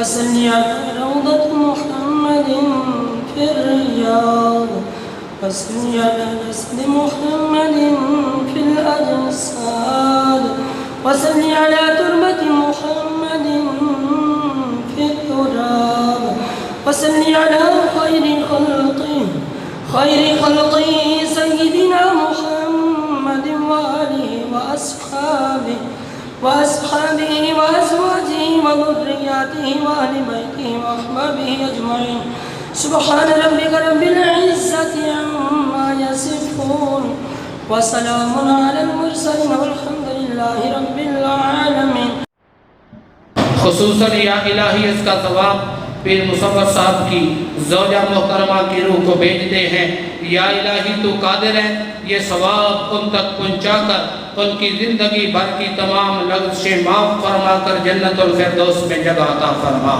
وصل على روضة محمد في الرياض وصل على نسل محمد في الأجساد وصل على تربة محمد في التراب وصل على خير خلقه سيدنا محمد وآله وأصحابه وأزواجه وذرياته وأهل بيته وأحبابه أجمعين سبحان ربك رب العزة عما يصفون وسلام على المرسلين والحمد لله رب العالمين. خصوصاً یا الہی اس کا ثواب پیر مصور صاحب کی زوجہ محترمہ کی روح کو بھیجتے ہیں. یا الہی تو قادر ہے یہ ثواب ان تک پہنچا کر ان کی زندگی بھر کی تمام لغزشیں معاف فرما کر جنت الفردوس میں جگہ عطا فرما.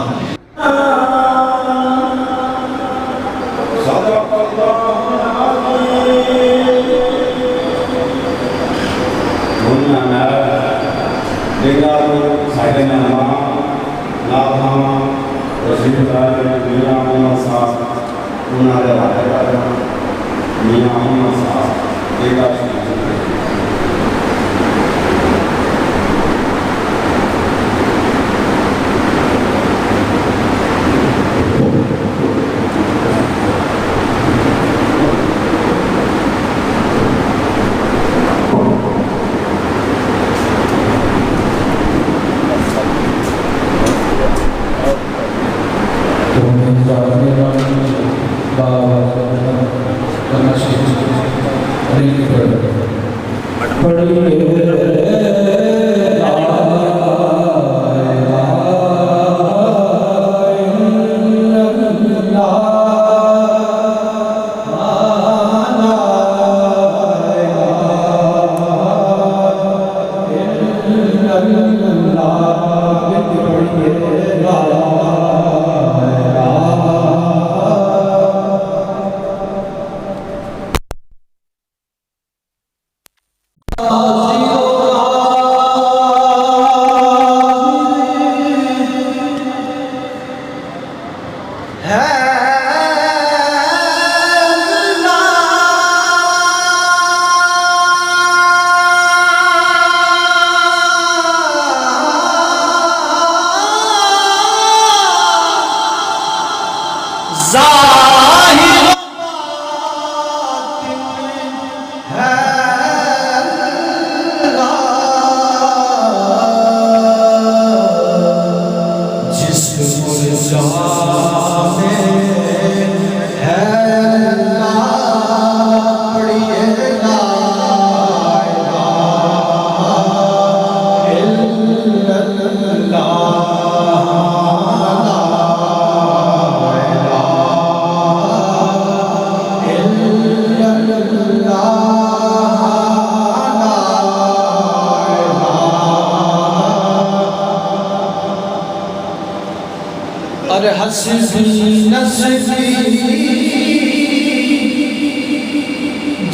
حسبی نسبی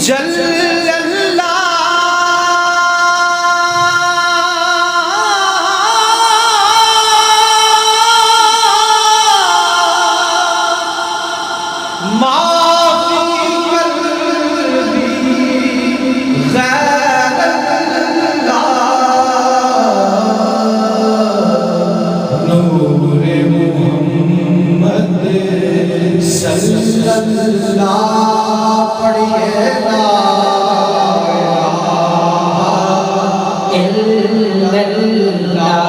جل اللہ ما فی قلبی غیر اللہ نور صلی اللہ پڑھئے لا الہ الا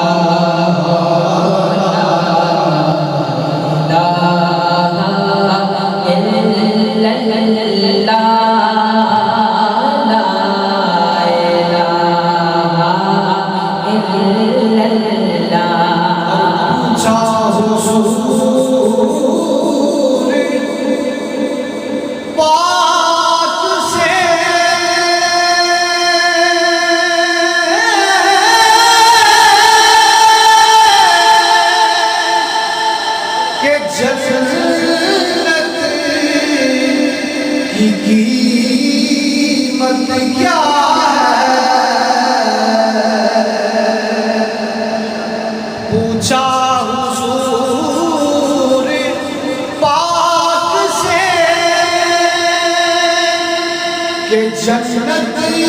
جنت کی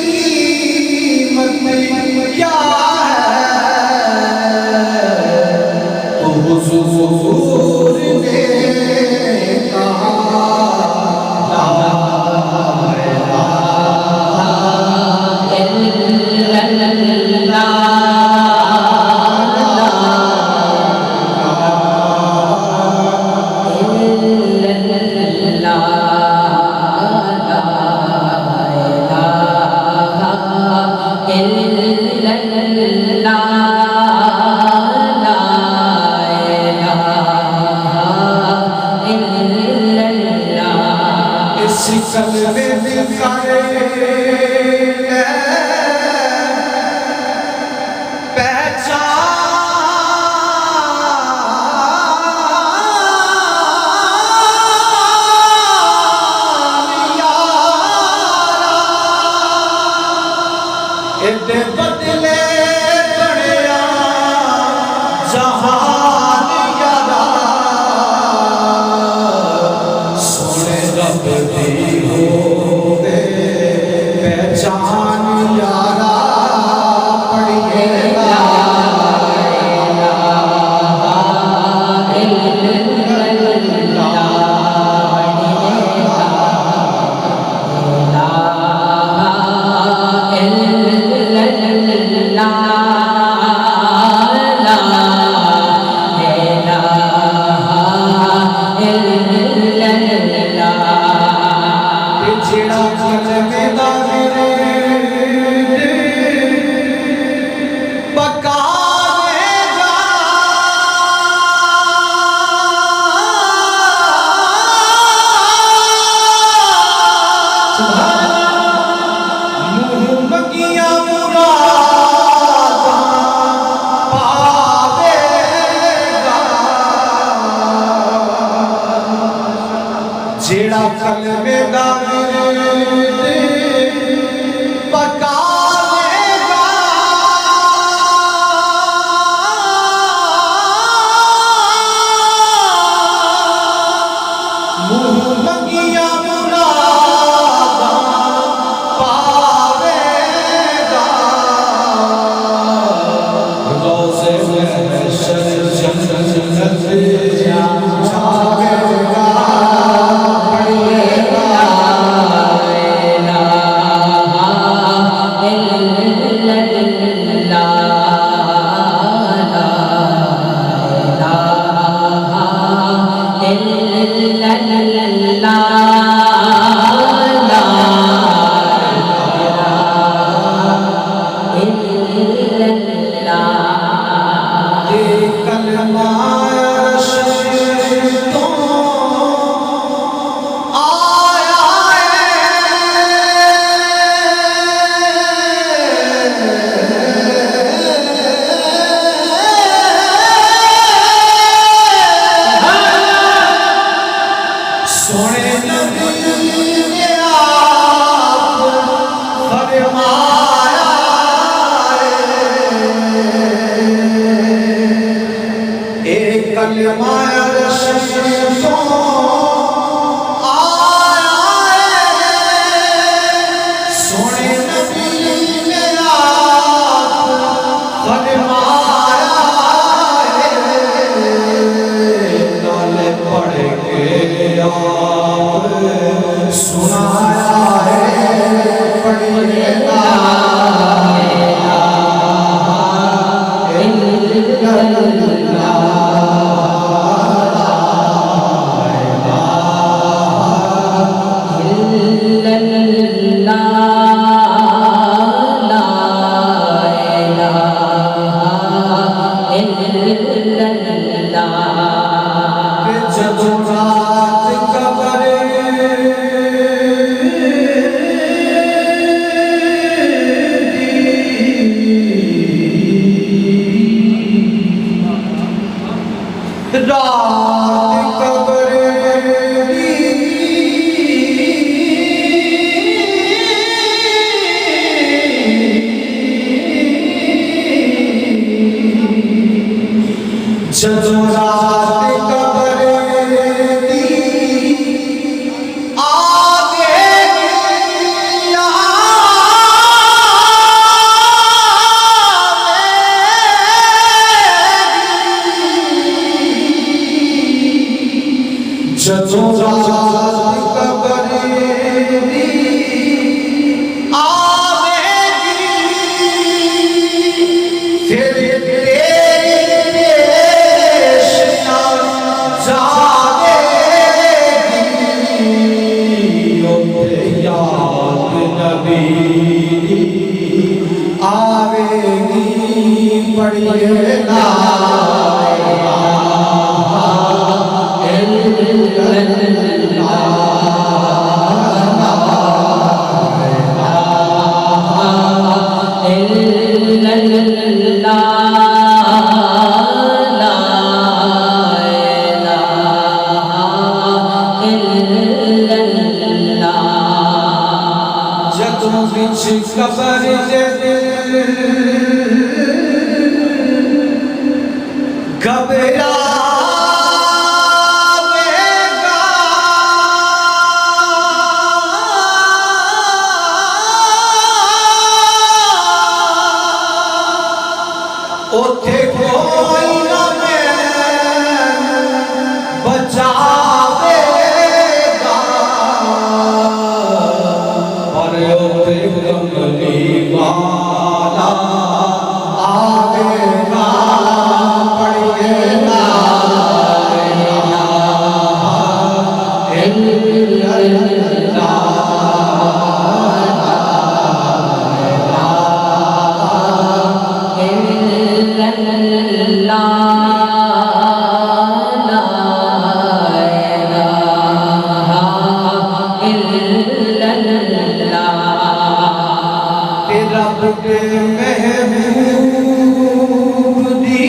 قیمت کیا ہے تو حضور نے کہا لا الہ الا اللہ بدلے بڑیا جہان یارا سونے رب دی ہو دے پہچان یارا پڑھیے لا الہ الا جیڑا کلمے دا پکاوے گا منہ منگیا مراداں پاوے گا روزے محشر جنت جاوے گا پھر تیری پیش نہ جانے گی اٹھے یاد نبی آوے گی پڑھیے لا جدوں وچ قبر دے گھبراوے گا اوتھے کوئی نہ بچاوے گا اور اوتھے کملی والا آوے گا پڑھیے لا الہ الا رب کے محبوب دی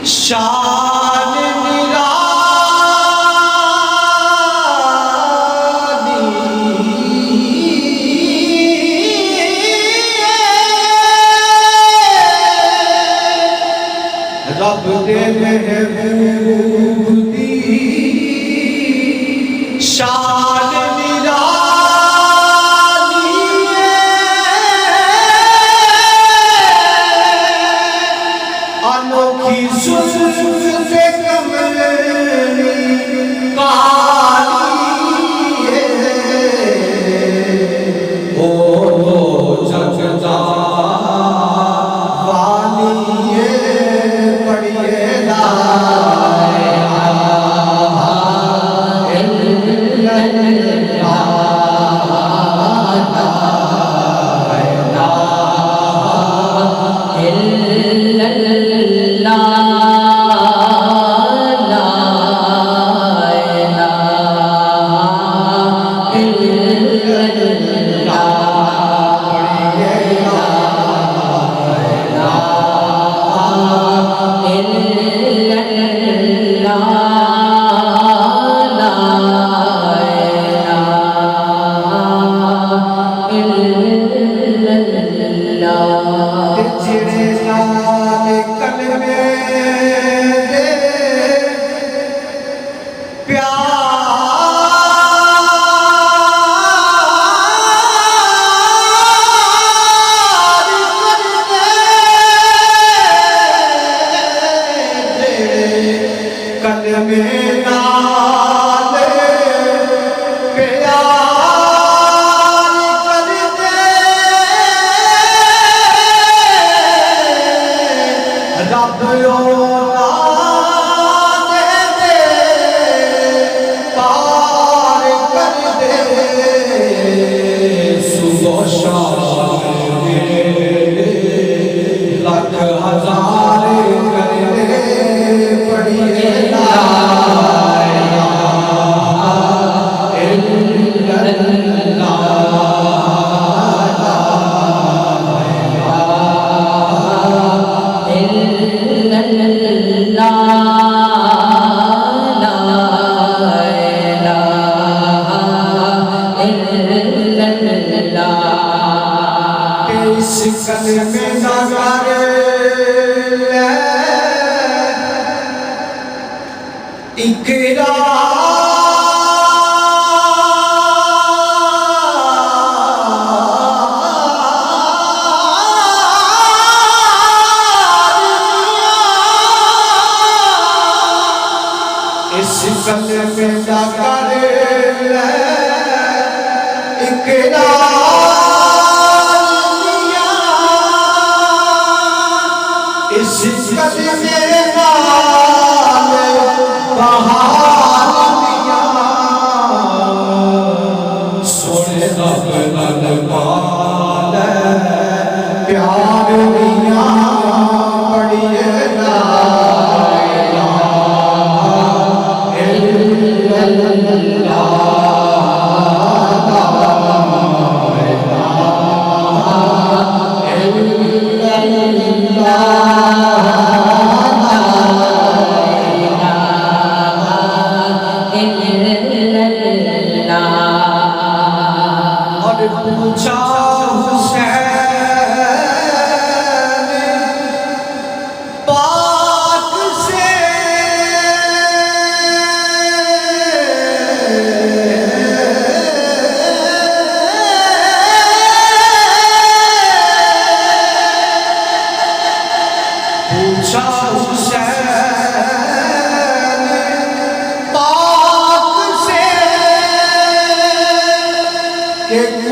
شان نرالی رب کے محبوب دی شان انوکھی زلف کملی کالی ہے او جگدا والی ہے پڑھیے لا الہ الا جڑے نال کلمے دے پیار کردے جڑے کلمے نال پیار رب اولاد دے پار کر دے صبح شام لکھ ہزار کر دے پڑھیے لا الہ الا اس کلمے نگر اقرار اس کلمے نگر اقرار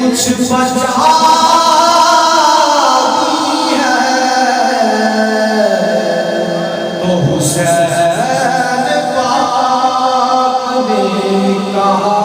کچھ بچا دی ہے تو حسین پاک نے کہا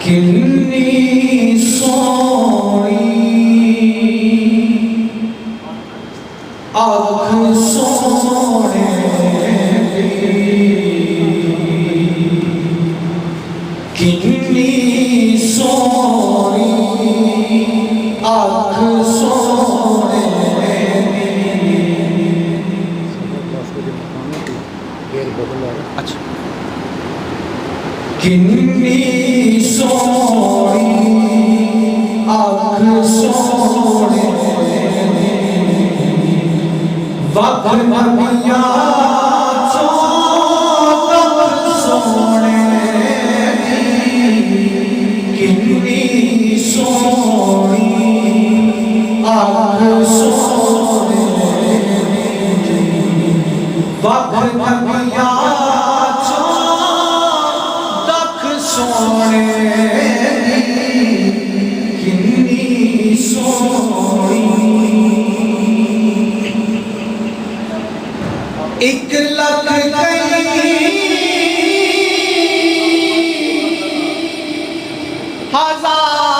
کتنی سونی آنکھ سونے کی کتنی سونی آنکھ سونے کتنی سونی آنکھ سونے وقت نبیاں چوک سونے کتنی سونی آنکھ سونے وقت نبیاں سونے کتنی سونی ایک لگ گئی ہزار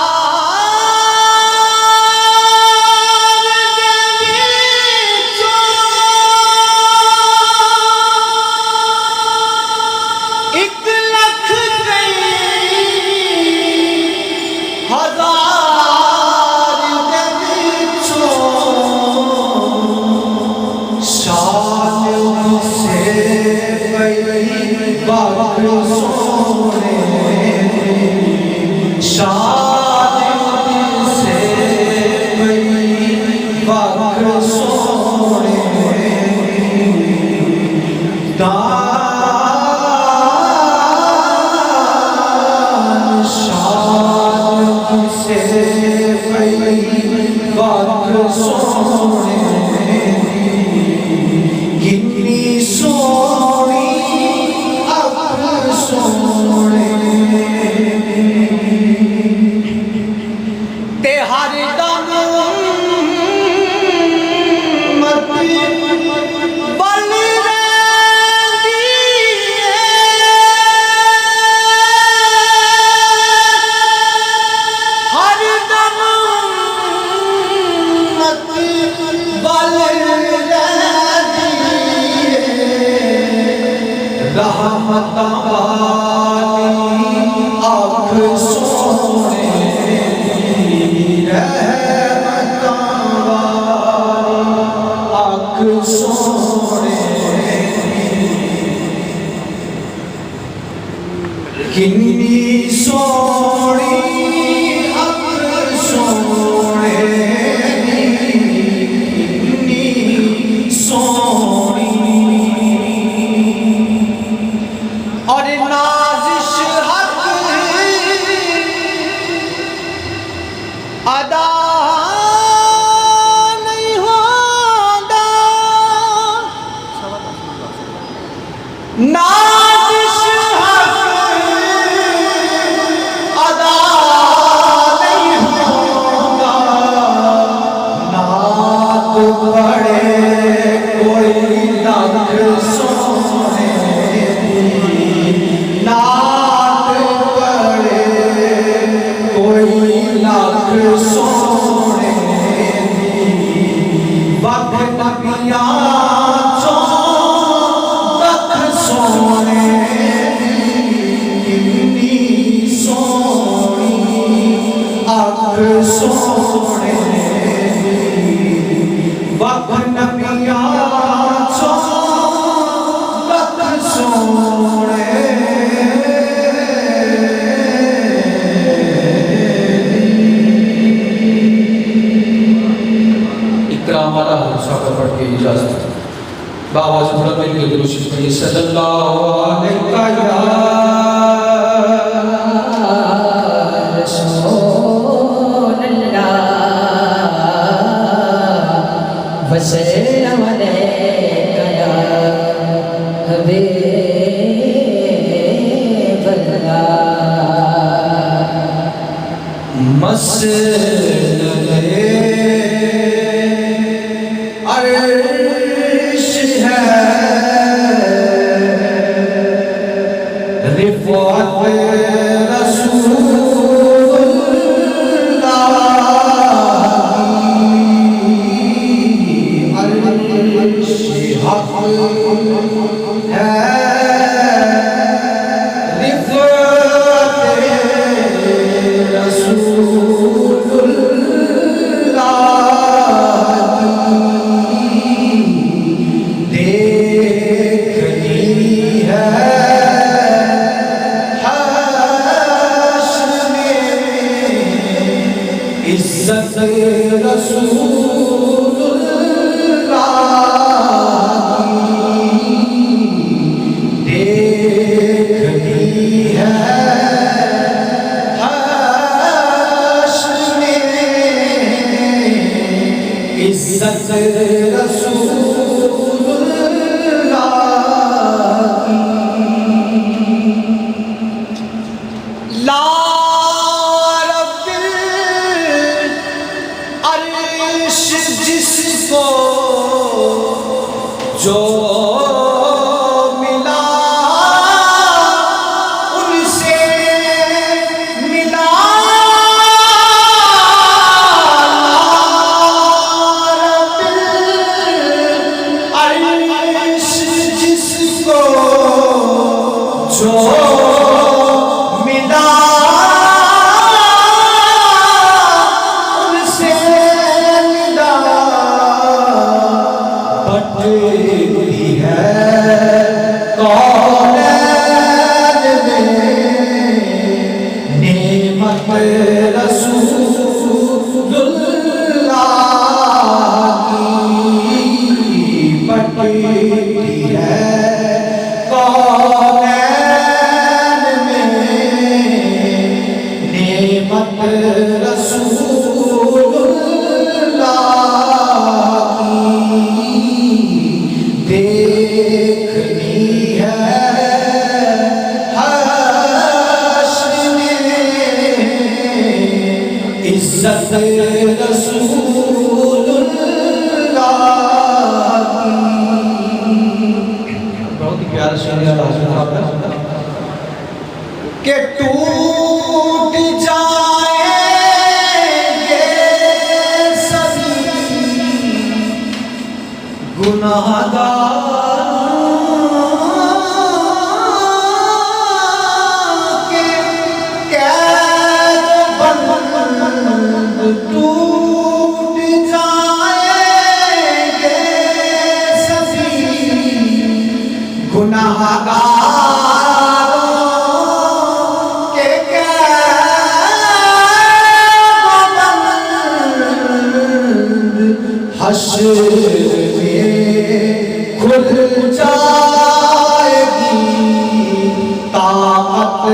رحمت والی آنکھ سونے رحمت سونے وقت نبیان لکھ سونے اکرام والا صحابہ پڑھ کے اجازت باواز بلند مل کے درود شریف پڑھیے صلی اللہ علیہ وسلم علیک یا حبیب اللہ مسئلہ عرش ہے رفعت رسول اللہ عرش حق ہے رفعت رسول اللہ دیکھنی ہے حشر میں عزت رسول اللہ دیکھنی ہے حشر میں عزت رسول اللہ لا رب العرش جس کو جو ملا ان سے ملا رب العرش جس کو جو ملا ان سے ملا بٹتی ہے کونین میں نعمت رسول اللہ کی بٹتی ہے کونین میں نعمت رسول اللہ کی دیکھنی ہے حشر میں عزت رسول اللہ کی بہت ہی پیارا شعر ہے کہ ٹوٹ جائیں گے سبھی گناہگار کے قید بند ٹوٹ جائیں گے سبھی گناہگاروں کے قید بند حشر میں کھل جائے گی طاقت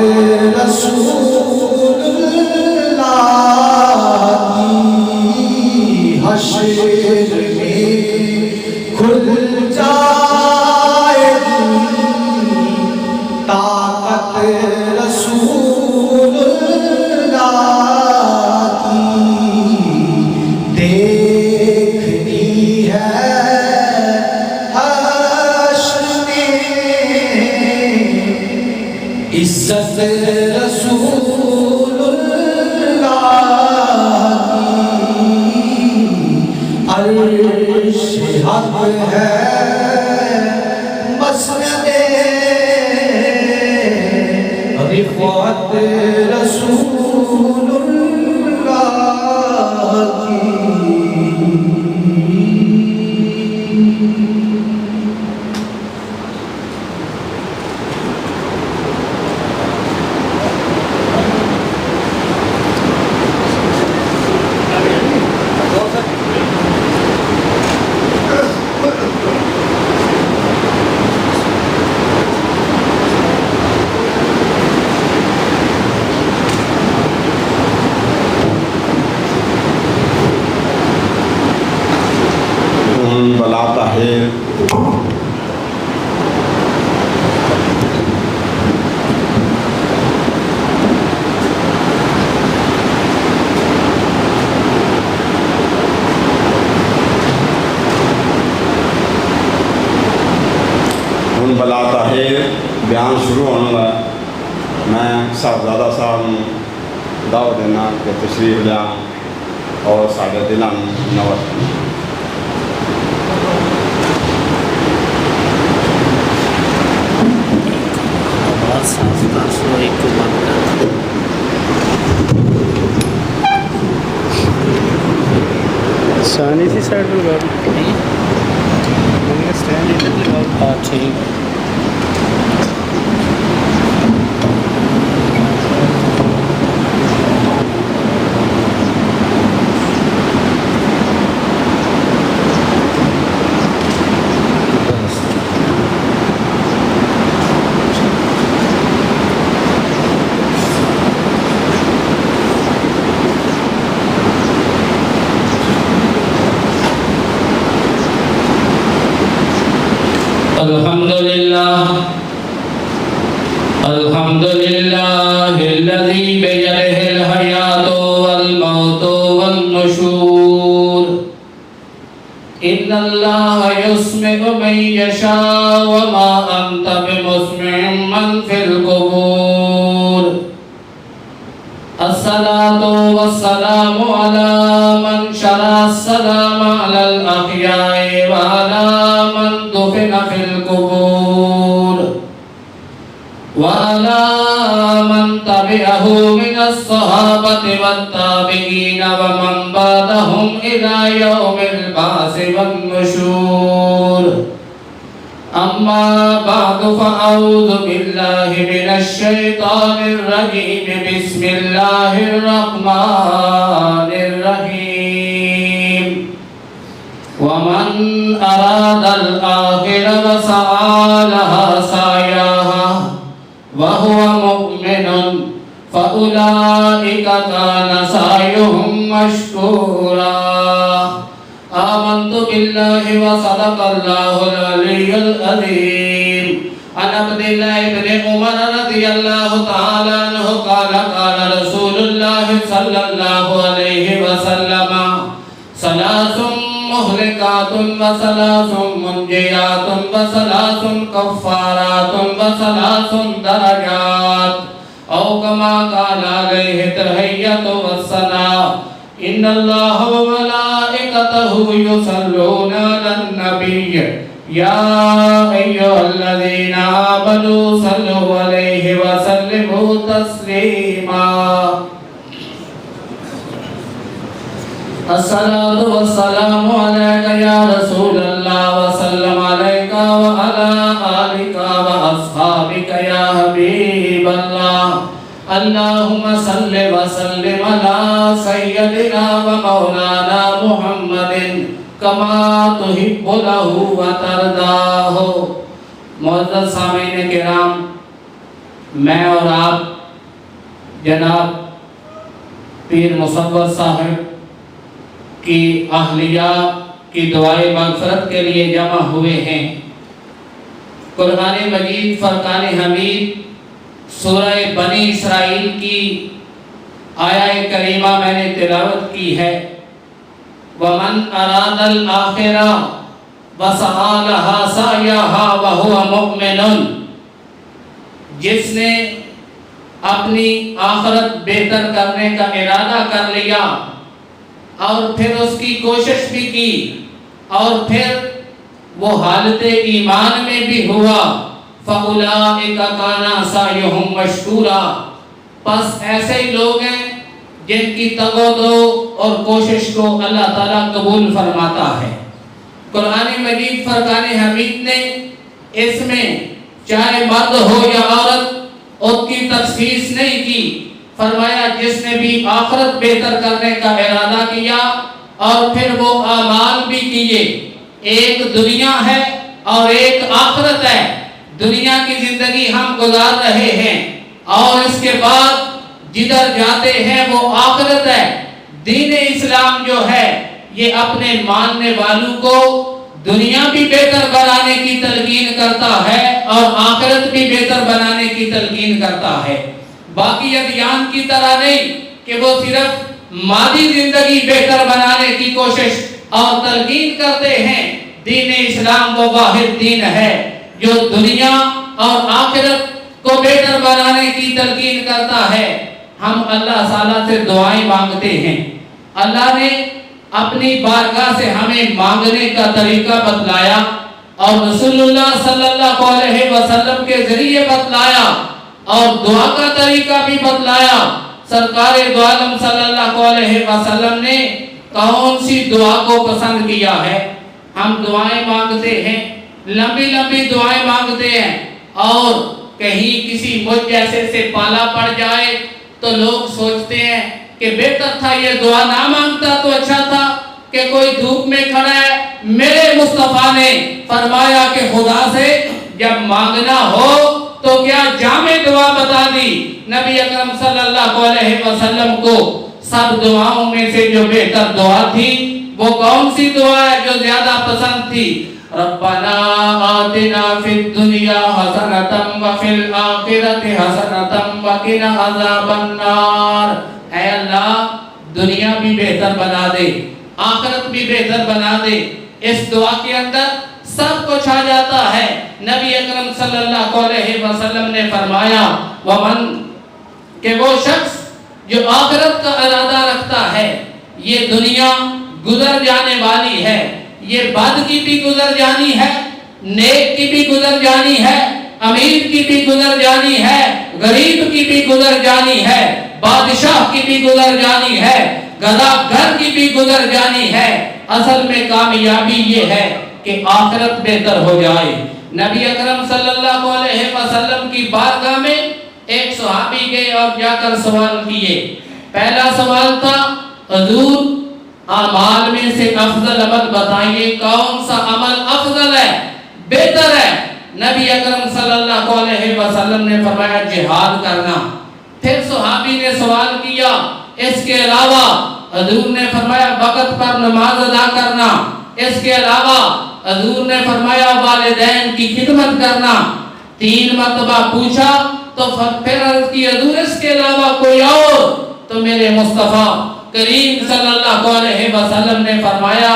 رسول اللہ کی حشر میں کھل جائے گی طاقت رسول اللہ کی دیکھنی ہے حشر میں عزت رسول اللہ کی عرش حق ہے مسند رفعت رسول اللہ بلا تاہر بیان شروع ہونے لگا میں صاحبزادہ صاحب دعوت دینا کہ تشریف لیا اور سارے دلوں نوٹ سانی سی سائڈ پہ لگا ٹھیک الحمد لله الذي بيده الحياة والموت والنشور إن الله يسمع من يشاء وما أنت بمسمع من في القبور الصلاة والسلام على من شرع السلام على الأحياء وعلى من دفن في القبور وعلى من تبعه من الصحابة والتابعين ومن بعدهم إلى يوم البعث والنشور أما بعد فأعوذ بالله من الشيطان الرجيم بسم الله الرحمن الرحيم ومن أراد الآخرة وسعى لها سعيها وهو مؤمن فأولئك كان سعيهم مشكورا آمنت بالله وصدق الله العلي العظيم عن عبد الله بن عمر رضي الله تعالى عنه قال قال رسول الله صلى الله عليه وسلم ثلاث مهلكات وثلاث منجيات وثلاث كفارات وثلاث درجات أو كما قال عليه التحية والثناء إن الله وملائكته يصلون على النبي يا أيها الذين آمنوا صلوا عليه وسلموا تسليما الصلاة والسلام عليك يا رسول الله وسلم عليك وعلى آلك وأصحابك يا حبيب الله اللهم صل وسلم على سيدنا ومولانا محمد كما تحب له وترضاه معزز سامعین کرام میں اور آپ جناب پیر مصور صاحب کی اہلیہ کی دعائے مغفرت کے لیے جمع ہوئے ہیں قرآن مجید فرقان حمید سورہ بنی اسرائیل کی آیہ کریمہ میں نے تلاوت کی ہے وَمَنْ أَرَادَ الْآخِرَةَ وَسَعَى لَهَا سَعْيَهَا وَهُوَ مُؤْمِنٌ جس نے اپنی آخرت بہتر کرنے کا ارادہ کر لیا اور پھر اس کی کوشش بھی کی اور پھر وہ حالت ایمان میں بھی ہوا فَأُولَئِكَ كَانَ سَعْيُهُمْ مَشْكُورًا پس ایسے ہی لوگ ہیں جن کی تگودو اور کوشش کو اللہ تعالیٰ قبول فرماتا ہے قرآن مجید فرقان حمید نے اس میں چاہے مرد ہو یا عورت اس کی تخصیص نہیں کی فرمایا جس نے بھی آخرت بہتر کرنے کا ارادہ کیا اور پھر وہ اعمال بھی کیے ایک دنیا ہے اور ایک آخرت ہے دنیا کی زندگی ہم گزار رہے ہیں اور اس کے بعد جدھر جاتے ہیں وہ آخرت ہے دین اسلام جو ہے یہ اپنے ماننے والوں کو دنیا بھی بہتر بنانے کی تلقین کرتا ہے اور آخرت بھی بہتر بنانے کی تلقین کرتا ہے باقی ادیان کی طرح نہیں کہ وہ صرف مادی زندگی بہتر بنانے کی کوشش اور تلقین کرتے ہیں دین اسلام وہ واحد دین ہے جو دنیا اور آخرت کو بہتر بنانے کی تلقین کرتا ہے، ہم اللہ تعالیٰ سے دعائیں مانگتے ہیں۔ اللہ نے اپنی بارگاہ سے ہمیں مانگنے کا طریقہ بتلایا اور رسول اللہ صلی اللہ علیہ وسلم کے ذریعے بتلایا اور دعا کا طریقہ بھی بتلایا۔ سرکار دو عالم صلی اللہ علیہ وسلم نے کون سی دعا کو پسند کیا ہے؟ ہم دعائیں مانگتے ہیں، لمبی لمبی دعائیں مانگتے ہیں، اور کہیں کسی مجھ جیسے سے پالا پڑ جائے تو لوگ سوچتے ہیں کہ بہتر تھا یہ دعا نہ مانگتا تو اچھا تھا، کہ کوئی دھوپ میں کھڑا ہے۔ میرے مصطفیٰ نے فرمایا کہ خدا سے جب مانگنا ہو تو کیا جامع دعا بتا دی۔ نبی اکرم صلی اللہ علیہ وسلم کو سب دعاؤں میں سے جو بہتر دعا تھی وہ کون سی دعا ہے جو زیادہ پسند تھی؟ ربنا آتنا فی الدنیا حسنۃ وفی الآخرۃ حسنۃ وقنا عذاب النار۔ اے اللہ دنیا بھی بہتر بنا دے، آخرت بھی بہتر بنا دے۔ اس دعا کے اندر سب کچھ آ جاتا ہے۔ نبی اکرم صلی اللہ علیہ وسلم نے فرمایا ومن، کہ وہ شخص جو آخرت کا ارادہ رکھتا ہے، یہ دنیا گزر جانے والی ہے، یہ بد کی بھی گزر جانی ہے، نیک کی بھی گزر جانی ہے، امیر کی بھی گزر جانی ہے، غریب کی بھی گزر جانی ہے، بادشاہ کی بھی گزر جانی ہے، گھر کی بھی گزر جانی ہے۔ اصل میں کامیابی یہ ہے کہ آخرت بہتر ہو جائے۔ نبی اکرم صلی اللہ علیہ وسلم کی بارگاہ میں ایک صحابی گئے اور جا کر سوال کیے۔ پہلا سوال تھا حضور اعمال میں سے افضل عمل بتائیے، کون سا عمل افضل ہے، بہتر ہے؟ نبی اکرم صلی اللہ علیہ وسلم نے فرمایا جہاد کرنا۔ پھر صحابی نے سوال کیا اس کے علاوہ؟ حضور نے فرمایا وقت پر نماز ادا کرنا۔ اس کے علاوہ؟ حضور نے فرمایا والدین کی خدمت کرنا۔ 3 مرتبہ پوچھا تو پھر عرض کی حضور اس کے علاوہ کوئی اور؟ تو میرے مصطفیٰ کریم صلی اللہ علیہ وسلم نے فرمایا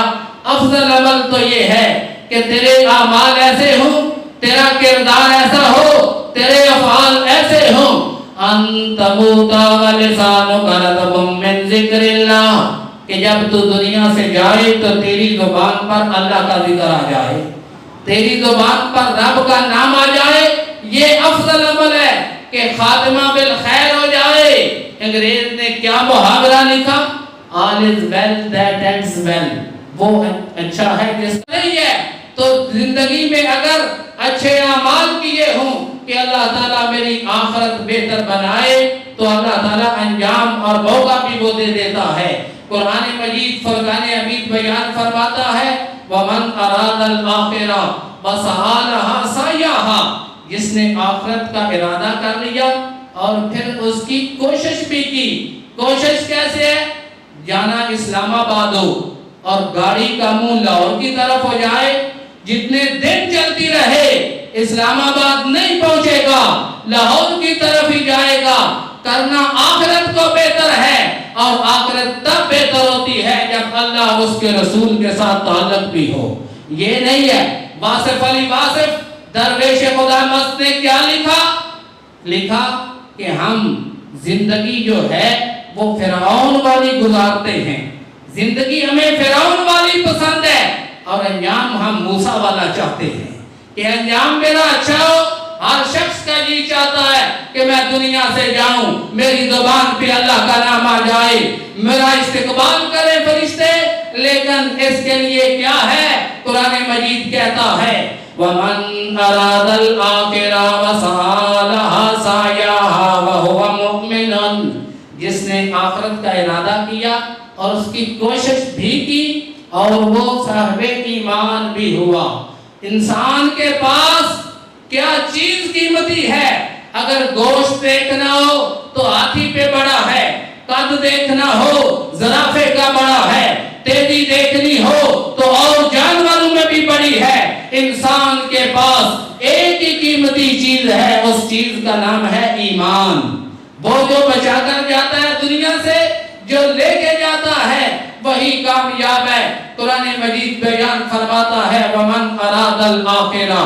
افضل عمل تو یہ ہے کہ تیرے اعمال ایسے ہوں، تیرا کردار ایسا ہو، تیرے افعال ایسے ہوں ان تموت ولسانک رطب من ذکر اللہ، کہ جب تو دنیا سے جائے تو تیری زبان پر اللہ کا ذکر آ جائے، تیری زبان پر رب کا نام آ جائے۔ یہ افضل عمل ہے کہ خاتمہ بالخیر ہو جائے۔ انگریز نے کیا محاورہ لکھا؟ all is well that ends well، وہ اچھا ہے جس نہیں ہے۔ تو زندگی میں اگر اچھے اعمال کیے ہوں کہ اللہ تعالیٰ میری آخرت بہتر بنائے تو اللہ تعالیٰ انجام اور موقع بھی وہ دے دیتا ہے۔ قرآن مجید فرقان حمید بیان فرماتا ہے وَمَنْ أَرَادَ الْآخِرَةَ وَسَعَى لَهَا سَعْيَهَا، جس نے آخرت کا ارادہ کر لیا اور پھر اس کی کوشش بھی کی۔ کوشش کیسے ہے؟ جانا اسلام آباد ہو اور گاڑی کا منہ لاہور کی طرف ہو جائے، جتنے دن چلتی رہے اسلام آباد نہیں پہنچے گا، لاہور کی طرف ہی جائے گا۔ کرنا آخرت کو بہتر ہے، اور آخرت تب بہتر ہوتی ہے جب اللہ اور اس کے رسول کے ساتھ تعلق بھی ہو۔ یہ نہیں ہے۔ واصف علی واصف درویش خدا مست نے کیا لکھا کہ ہم زندگی جو ہے وہ فرعون والی گزارتے ہیں، زندگی ہمیں فرعون والی پسند ہے اور انجام ہم موسیٰ والا چاہتے ہیں کہ انجام میرا اچھا ہو۔ ہر شخص کا جی چاہتا ہے کہ میں دنیا سے جاؤں، میری زبان پہ اللہ کا نام آ جائے، میرا استقبال کرے فرشتے، لیکن اس کے لیے کیا ہے؟ قرآن مجید کہتا ہے وَمَنْ أَرَادَ الْآخِرَةَ وَسَعَى لَهَا سَعْيَهَا وَهُوَ مُؤْمِنٌ، جس نے آخرت کا ارادہ کیا اور اس کی کوشش بھی کی اور وہ صاحب ایمان بھی ہوا۔ انسان کے پاس کیا چیز قیمتی ہے؟ اگر گوشت دیکھنا ہو تو ہاتھی پہ بڑا ہے، قد دیکھنا ہو زرافے کا بڑا ہے، تیزی دیکھنی ہو تو اور جانوروں میں بھی بڑی ہے۔ انسان کے پاس ایک ہی قیمتی چیز ہے، اس چیز کا نام ہے ایمان۔ وہ جو بچا کر جاتا ہے دنیا سے، جو لے کے جاتا ہے، وہی کامیاب ہے۔ قرآن مجید بیان فرماتا ہے وَمَنْ أَرَادَ الْآخِرَةَ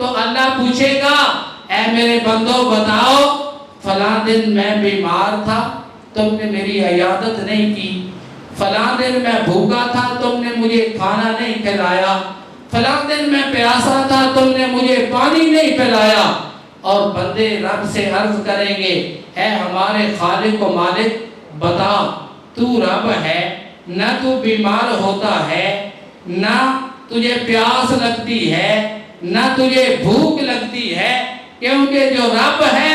تو اللہ پوچھے گا اے میرے بندو بتاؤ فلاں دن میں بیمار تھا تم نے میری عیادت نہیں کی، فلاں دن میں بھوکا تھا تم نے مجھے کھانا نہیں کھلایا، فلاں دن میں پیاسا تھا تم نے مجھے پانی نہیں پلایا۔ اور بندے رب سے عرض کریں گے اے ہمارے خالق و مالک بتا تو رب ہے، نہ تو بیمار ہوتا ہے، نہ تجھے پیاس لگتی ہے، نہ تجھے بھوک لگتی ہے، کیونکہ جو رب ہے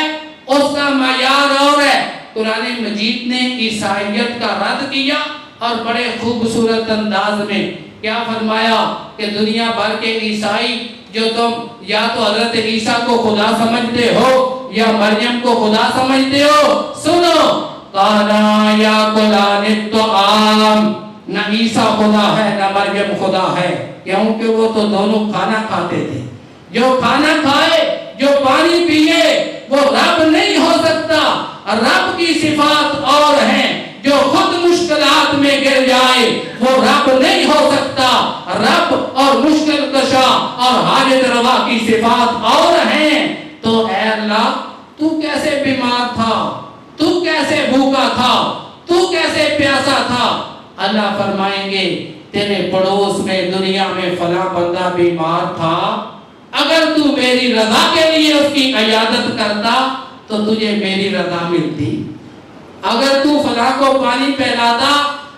اس کا معیار اور ہے۔ قرآن مجید نے عیسائیت کا رد کیا اور بڑے خوبصورت انداز میں کیا فرمایا کہ دنیا بھر کے عیسائی جو تم یا تو حضرت عیسیٰ کو خدا سمجھتے ہو یا مریم کو خدا سمجھتے ہو، سنو قالا یا قلان الطعام، نہ عیسیٰ خدا ہے نہ مریم خدا ہے، کیونکہ وہ تو دونوں کھانا کھاتے تھے۔ جو کھانا کھائے جو پانی پیے وہ رب نہیں ہو سکتا۔ رب کی صفات اور ہیں، جو خود مشکلات میں گر جائے وہ رب نہیں ہو سکتا۔ رب اور مشکل کشا اور حاجت روا کی صفات اور ہیں۔ تو اے اللہ تو کیسے بیمار تھا، تو کیسے بھوکا تھا، تو کیسے پیاسا تھا؟ اللہ فرمائیں گے تیرے پڑوس میں دنیا میں فلاں بندہ بیمار تھا، اگر تو میری رضا کے لیے اس کی عیادت کرتا تو تجھے میری رضا ملتی، اگر تو فلاں کو پانی پلاتا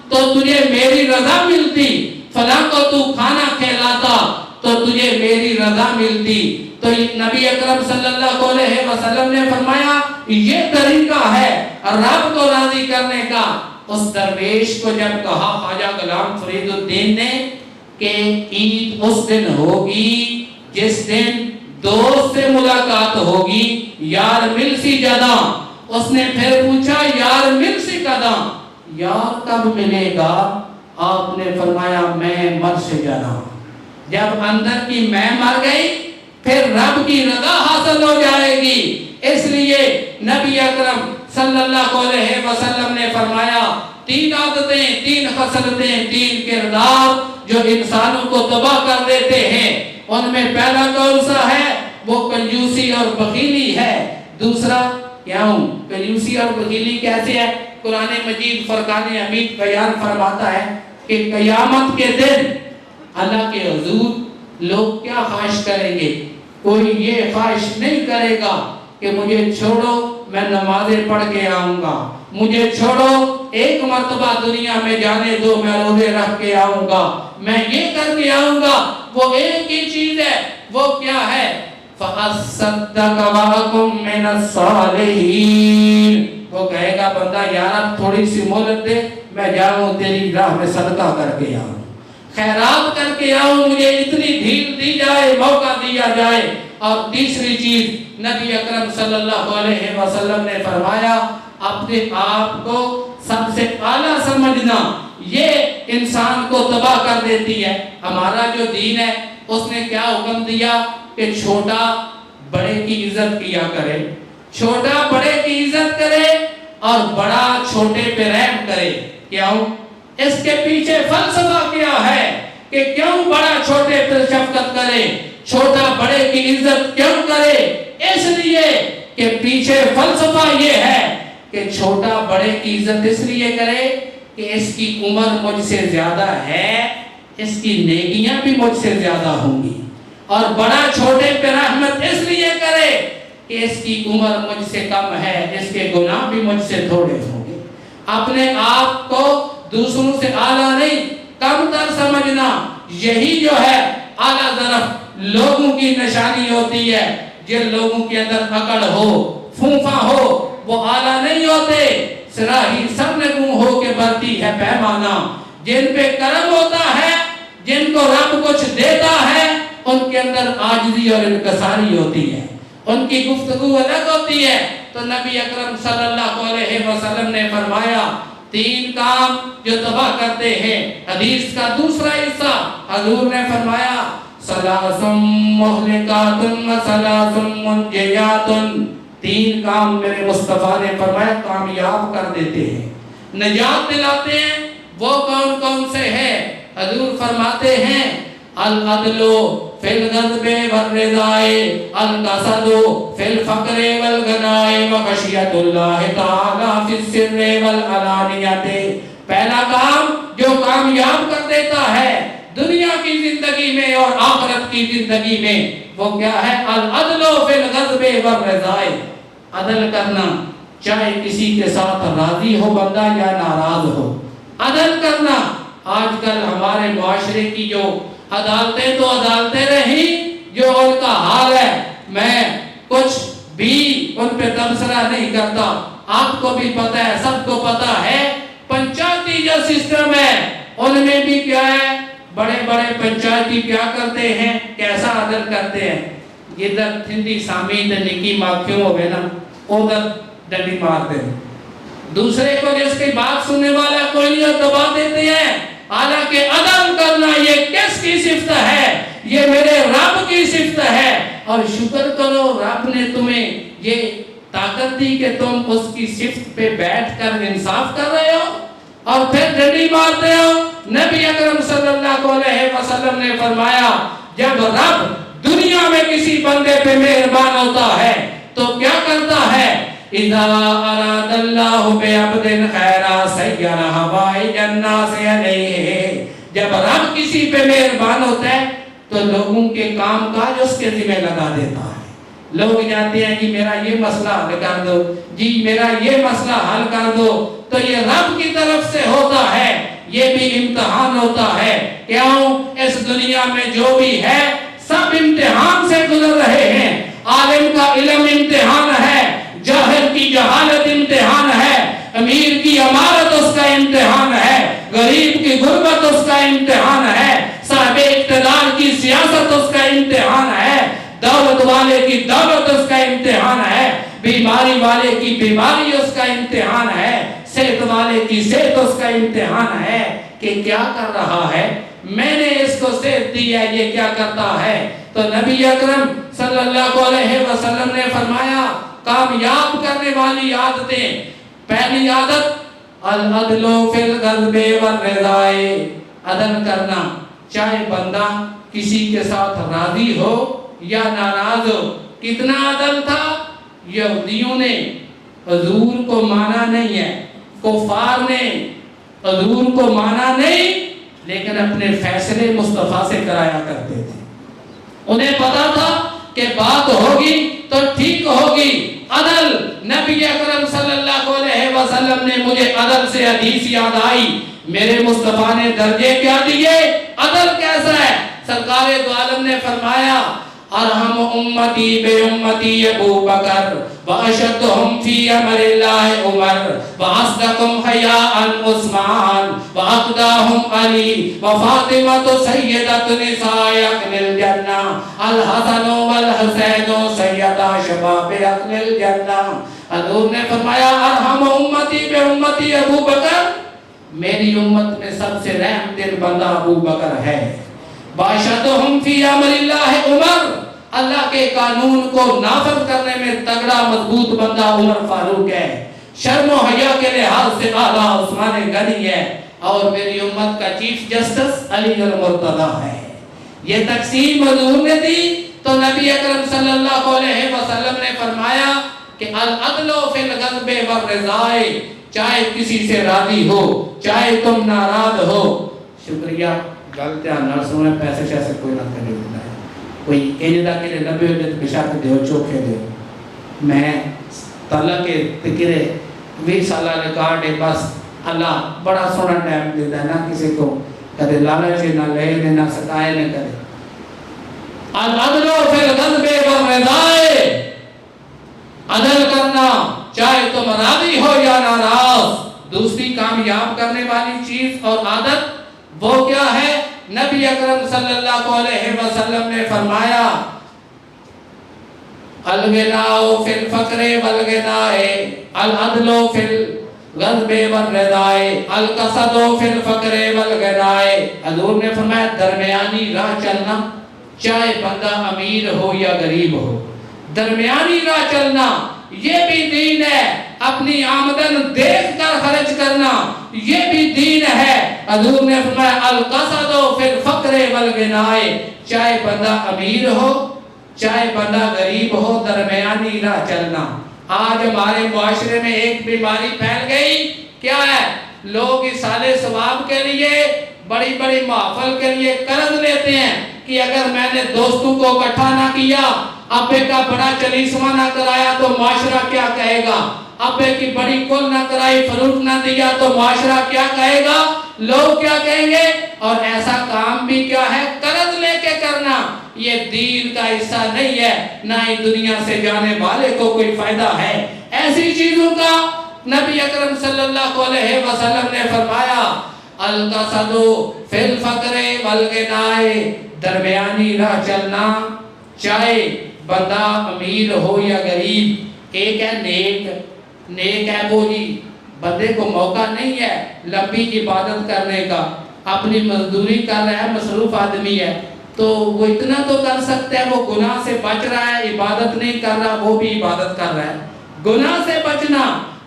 تو تجھے میری رضا ملتی، فلاں کو تو کھانا کھلاتا تو تجھے میری رضا ملتی۔ تو نبی اکرم صلی اللہ علیہ وسلم نے فرمایا یہ طریقہ ہے رب کو راضی کرنے کا۔ اس درویش کو جب کہا خواجہ غلام فرید الدین نے کہ عید اس دن ہوگی جس دن دوست سے ملاقات ہوگی، یار مل سی جدا، اس نے پھر پوچھا یار مل سی کدا، یار کب ملے گا؟ آپ نے فرمایا میں مر سے جدا۔ جب اندر کی میں مر گئی پھر رب کی رضا حاصل ہو جائے گی۔ اس لیے نبی اکرم صلی اللہ علیہ وسلم نے فرمایا تین عادتیں، تین خصلتیں، تین کردار جو انسانوں کو تباہ کر دیتے ہیں، ان میں پہلا کون سا ہے؟ وہ کنجوسی اور بخیلی ہے۔ دوسرا کیوں کنجوسی اور بخیلی کیسے ہے؟ قرآن مجید فرقان حمید بیان فرماتا ہے کہ قیامت کے دن اللہ کے حضور لوگ کیا خواہش کریں گے؟ کوئی یہ خواہش نہیں کرے گا کہ مجھے چھوڑو میں نمازیں پڑھ کے آؤں گا، مجھے چھوڑو ایک مرتبہ دنیا میں جانے دو میں روزے رکھ کے آؤں گا، میں یہ کر کے آؤں گا۔ وہ ایک ہی چیز ہے، وہ کیا ہے؟ فَأَصَّدَّقَ وَأَكُن مِّنَ الصَّالِحِينَ۔ وہ کہے گا بندہ یار اب تھوڑی سی مہلت دے، میں جاؤں تیری راہ میں صدقہ کر کے آؤں، خیرات کر کے آؤں، مجھے اتنی ڈھیل دی جائے، موقع دیا جائے۔ اور تیسری چیز نبی اکرم صلی اللہ علیہ وسلم نے فرمایا اپنے آپ کو سب سے اعلیٰ سمجھنا یہ انسان کو تباہ کر دیتی ہے۔ ہمارا جو دین ہے اس نے کیا حکم دیا کہ چھوٹا بڑے کی عزت کیا کرے، چھوٹا بڑے کی عزت کرے اور بڑا چھوٹے پہ رحم کرے۔ کیوں؟ اس کے پیچھے فلسفہ کیا ہے کہ کیوں بڑا چھوٹے پر شفقت کرے، چھوٹا بڑے کی عزت کیوں کرے؟ اس لیے کہ پیچھے فلسفہ یہ ہے کہ چھوٹا بڑے کی عزت اس لیے کرے کہ اس کی عمر مجھ سے زیادہ ہے، اس کی نیکیاں بھی مجھ سے زیادہ ہوں گی، اور بڑا چھوٹے پہ رحمت اس لیے کرے کہ اس کی عمر مجھ سے کم ہے، اس کے گناہ بھی مجھ سے تھوڑے ہوں گے۔ اپنے آپ کو دوسروں سے اعلیٰ نہیں کم تر سمجھنا، یہی جو ہے اعلیٰ ظرف لوگوں کی نشانی ہوتی ہے۔ جن لوگوں کے اندر عقل ہو، پھوپھا ہو، وہ اعلیٰ نہیں ہوتے۔ صراحی سرنگوں ہو کے برتی ہے پیمانہ، جن پہ کرم ہوتا ہے، جن کو رب کچھ دیتا ہے، ان کے اندر عاجزی اور انکساری ہوتی ہے، ان کی گفتگو الگ ہوتی ہے۔ تو نبی اکرم صلی اللہ علیہ وسلم نے فرمایا تین کام جو تباہ کرتے ہیں۔ حدیث کا دوسرا حصہ حضور نے فرمایا ثلاث مہلکات و ثلاث منجیات، تین کام میرے مصطفیٰ نے فرمایا کامیاب کر دیتے ہیں، نجات دلاتے ہیں۔ وہ کون کون سے ہیں؟ حضور فرماتے ہیں العدل فی الغضب والرضا القصد فی الفقر والغناء وخشیۃ اللہ تعالی فی السر والعلانیۃ۔ پہلا کام جو کامیاب کر دیتا ہے دنیا کی زندگی میں اور آخرت کی زندگی میں، وہ کیا ہے؟ العدل فی الغضب والرضا، عدل کرنا، چاہے کسی کے ساتھ راضی ہو بندہ یا ناراض ہو، عدل کرنا۔ آج کل ہمارے معاشرے کی جو عدالتیں تو عدالتیں رہی، جو ان کا حال ہے میں کچھ بھی ان پہ تبصرہ نہیں کرتا، آپ کو بھی پتہ ہے، سب کو پتہ ہے۔ پنچایتی جو سسٹم ہے ان میں بھی کیا ہے، بڑے بڑے پنچایتی کیا کرتے ہیں، کیسا عدل کرتے ہیں، ادھر تھندی سامید نکی ماکیوں ہوئے نا، ادھر ڈنڈی مارتے ہیں، دوسرے کو جس کی بات سننے والا کوئی نہیں دبا دیتے ہیں۔ حالانکہ عدل کرنا یہ کس کی صفت ہے؟ یہ میرے رب کی صفت ہے، اور شکر کرو رب نے تمہیں یہ طاقت دی کہ تم اس کی صفت پہ بیٹھ کر انصاف کر رہے ہو اور پھر ڈنڈی مارتے ہو۔ نبی اکرم صلی اللہ علیہ وسلم نے فرمایا جب رب دنیا میں کسی بندے پہ مہربان ہوتا ہے تو کیا کرتا ہے؟ اذا اراد اللہ بعبد خیرا سیر حوائج الناس علیہ، جب رب کسی پہ مہربان ہوتا ہے تو لوگوں کے کام کاج اس کے ذمہ لگا دیتا ہے۔ لوگ جاتے ہیں جی میرا یہ مسئلہ حل کر دو، جی میرا یہ مسئلہ حل کر دو، تو یہ رب کی طرف سے ہوتا ہے، یہ بھی امتحان ہوتا ہے۔ کیوں؟ اس دنیا میں جو بھی ہے سب امتحان سے گزر رہے ہیں۔ عالم کا علم امتحان ہے، جاہل کی جہالت امتحان ہے، امیر کی امارت اس کا امتحان ہے، غریب کی غربت اس کا امتحان ہے، صاحب اقتدار کی سیاست اس کا امتحان ہے، دولت والے کی دولت اس کا امتحان ہے، بیماری والے کی بیماری اس کا امتحان ہے، صحت والے کی صحت اس کا امتحان ہے کہ کیا کر رہا ہے، میں نے اس کو صحت دی ہے یہ کیا کرتا ہے۔ تو نبی اکرم صلی اللہ علیہ وسلم نے فرمایا کامیاب کرنے والی عادتیں، پہلی عادت العدل فی الغضب والرضا، عدل کرنا، چاہے بندہ کسی کے ساتھ راضی ہو یا ناراض ہو۔ کتنا عدل تھا؟ یہودیوں نے حضور کو مانا نہیں ہے، کفار نے حضور کو مانا نہیں، لیکن اپنے فیصلے مصطفیٰ سے کرایا کرتے تھے۔ انہیں پتا تھا کہ بات ہوگی تو ٹھیک ہوگی۔ عدل، نبی اکرم صلی اللہ علیہ وسلم نے مجھے عدل سے حدیث یاد آئی، میرے مصطفیٰ نے درجے کیا دیے، عدل کیسا ہے؟ سرکار دو عالم نے فرمایا ارحم امتی بے امتی ابو بکر واشدہم فی امر اللہ عمر واصدقہم حیاء عثمان واقداہم علی وفاطمہ سیدۃ نساء اہل الجنہ الحسن والحسین سیدہ شباب اہل الجنہ۔ حضور نے فرمایا ارحم امتی بے امتی ابو بکر، میری امت میں سب سے رحم دل بندہ ابو بکر ہے۔ باشدہم فی امر اللہ عمر، اللہ کے قانون کو نافذ کرنے میں تگڑا مضبوط بندہ عمر فاروق ہے۔ شرم و حیا کے لحاظ سے اعلیٰ عثمان غنی ہے، اور میری امت کا چیف جسٹس علی المرتضیٰ ہے۔ یہ تقسیم حضور نے دی تو نبی اکرم صلی اللہ علیہ وسلم نے فرمایا کہ العدل فی الغضب والرضا، چاہے کسی سے راضی ہو چاہے تم ناراض ہو۔ شکریہ، گل دھیان نال سنو، پیسے شیسے کوئی نہ کرے ہوتا ہے، کوئی کہنے کے لیے نبی ہوتے تو بشارت دیو چوکھے دیو۔ میں تعالیٰ کے تکرے 20 سالہ ریکارڈ ہے، بس اللہ بڑا سونا ٹائم دیتا ہے، نہ کسی کو کدے لالچ نہ لے نہ ستائے نہ کرے۔ العدل فی الغضب والرضا، عدل کرنا چاہے تم راضی ہو یا ناراض۔ دوسری کامیاب کرنے والی چیز اور عادت وہ کیا ہے؟ نبی اکرم صلی اللہ علیہ وسلم نے فرمایا الغناء فی الفقر والغناء العدل فی الغضب والرضا القصد فی الفقر والغناء۔ حضور نے فرمایا درمیانی راہ چلنا، چاہے بندہ امیر ہو یا غریب ہو، درمیانی راہ چلنا یہ بھی دین ہے۔ اپنی آمدن دیکھ کر خرچ کرنا، یہ بھی دین ہے۔ حضور نے فرمایا القصد فی الفقر والغنائے، چاہے بندہ امیر ہو چاہے بندہ غریب ہو، درمیانی راہ چلنا۔ آج ہمارے معاشرے میں ایک بیماری پھیل گئی، کیا ہے؟ لوگ اصال ثواب کے لیے بڑی بڑی محفل کے لیے قرض لیتے ہیں کہ اگر میں نے دوستوں کو اکٹھا نہ کیا، ابے کا بڑا چلیسواں نہ کرایا تو معاشرہ کیا کہے گا، ابے کی بڑی کل نہ کرائی، فروٹ نہ دیا تو معاشرہ کیا کہے گا، لوگ کیا کہیں گے۔ اور ایسا کام بھی کیا ہے؟ قرض لے کے کرنا، یہ دین کا حصہ نہیں ہے، نہ ہی دنیا سے جانے والے کو کوئی فائدہ ہے۔ ایسی چیزوں کا نبی اکرم صلی اللہ علیہ وسلم نے فرمایا القصد فی الفقر والغنائے، درمیانی راہ چلنا، چاہے بندہ امیر ہو یا غریب۔ ایک ہے نیک ہے وہ جی بندے کو موقع نہیں ہے لمبی عبادت کرنے کا، اپنی مزدوری کر رہا ہے، مصروف آدمی ہے، تو وہ اتنا تو کر سکتا ہے، وہ گناہ سے بچ رہا ہے، عبادت نہیں کر رہا، وہ بھی عبادت کر رہا ہے۔ گناہ سے بچنا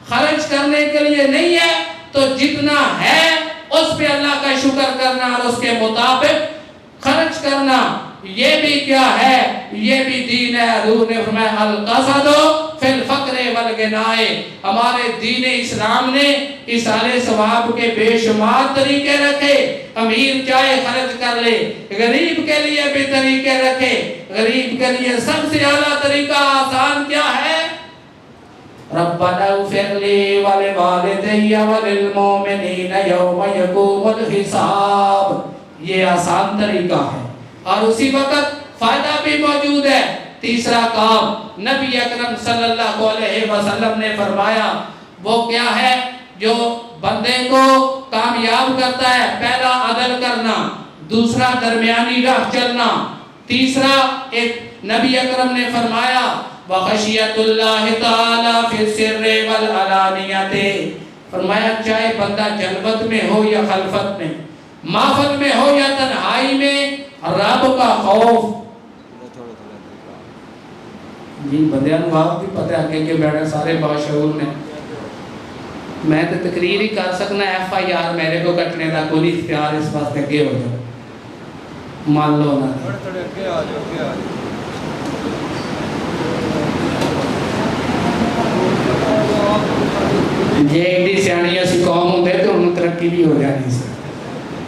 خرچ کرنے کے لیے نہیں ہے، تو جتنا ہے اس پہ اللہ کا شکر کرنا اور اس کے مطابق خرچ کرنا، یہ بھی کیا ہے؟ یہ بھی دین ہے۔ حضور نے فرمایا القصد فی الفقر والغنائے، ہمارے دین اسلام نے ایصال ثواب کے بے شمار طریقے رکھے۔ امیر چاہے خرچ کر لے، غریب کے لیے بھی طریقے رکھے۔ غریب کے لیے سب سے اعلیٰ طریقہ آسان کیا ہے؟ ربنا اغفر لی ولوالدی وللمؤمنین یوم یقوم الحساب، یہ آسان طریقہ ہے اور اسی وقت فائدہ بھی موجود ہے۔ تیسرا کام نبی اکرم صلی اللہ علیہ وسلم نے فرمایا وہ کیا ہے جو بندے کو کامیاب کرتا ہے؟ پہلا عدل کرنا، دوسرا درمیانی راہ چلنا، تیسرا ایک نبی اکرم نے فرمایا وخشیت اللہ تعالی فی السر والعلانیت، فرمایا چاہے بندہ جلوت میں ہو یا خلوت میں، محفل میں ہو یا تنہائی میں، رب کا خوف۔ جی بندیاں نوں آپ بھی پتہ ہے کہ بیٹھے سارے باشعور نے، میں تو تقریر ہی کر سکنا، ایف آئی آر میرے کو کٹنے کا کوئی اختیار اس واسطے اگے ہو جائے، مان لو نا جی ایڈی سیانی اسی قوم ہوندے تو انہوں ترقی بھی ہو جانی سی،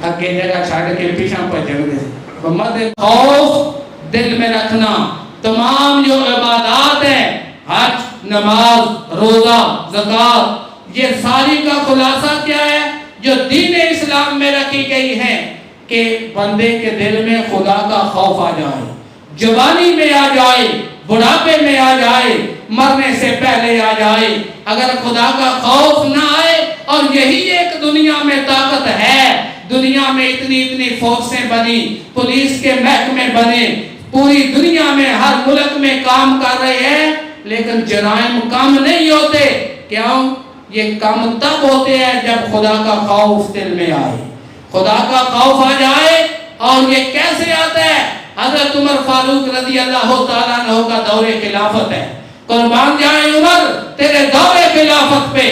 اگے جگہ چھاڑ کے پیچھے بھجن دے۔ محمد خوف دل میں رکھنا، تمام جو عبادات ہیں حج، نماز، روزہ، زکوٰۃ، یہ ساری کا خلاصہ کیا ہے جو دین اسلام میں رکھی گئی ہے کہ بندے کے دل میں خدا کا خوف آ جائے، جوانی میں آ جائے، بڑھاپے میں آ جائے، مرنے سے پہلے آ جائے۔ اگر خدا کا خوف نہ آئے، اور یہی ایک دنیا میں طاقت ہے، دنیا میں اتنی فورسیں بنی، پولیس کے محکمے بنے، پوری دنیا میں ہر ملک میں کام کر رہے ہیں، لیکن جرائم کم نہیں ہوتے۔ کیوں؟ یہ کم تب ہوتے ہیں جب خدا کا خوف دل میں آئے، خدا کا خوف آ جائے۔ اور یہ کیسے آتا ہے؟ حضرت عمر فاروق رضی اللہ تعالیٰ عنہ کا دور خلافت ہے، قربان جائے عمر تیرے دور خلافت پہ،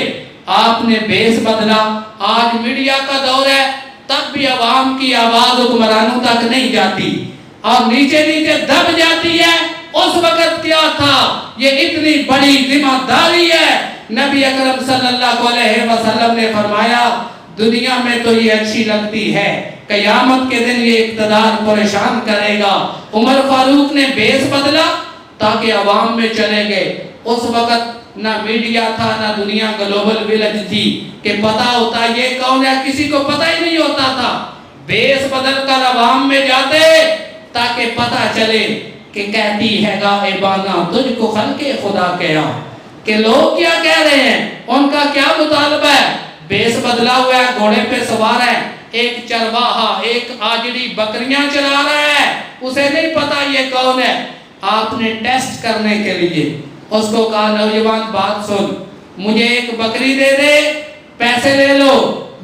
آپ نے بیس بدلا۔ آج میڈیا کا دور ہے، تب بھی عوام کی آواز حکمرانوں تک نہیں جاتی اور نیچے دب جاتی ہے۔ اس وقت کیا تھا؟ یہ اتنی بڑی ذمہ داری ہے۔ نبی اکرم صلی اللہ علیہ وسلم نے فرمایا دنیا میں تو یہ اچھی لگتی ہے، قیامت کے دن یہ اقتدار پریشان کرے گا۔ عمر فاروق نے بیس بدلا تاکہ عوام میں چلے گئے۔ اس وقت نہ میڈیا تھا، نہ دنیا گلوبل ویلج تھی کہ پتہ ہوتا یہ کون ہے، کسی کو پتہ ہی نہیں ہوتا تھا۔ بیس بدل کر عوام میں جاتے تاکہ پتہ چلے کہ کہتی ہے غائبانہ تجھ کو خلق خدا کیا، کہ لوگ کیا کہہ رہے ہیں، ان کا کیا مطالبہ ہے۔ بیس بدلا ہوا ہے، گھوڑے پہ سوار ہے، ایک چرواہا ایک آجڑی بکریاں چلا رہا ہے، اسے نہیں پتا یہ کون ہے۔ آپ نے ٹیسٹ کرنے کے لیے اس کو کہا نوجوان بات سن، مجھے ایک بکری دے دے، پیسے لے لو۔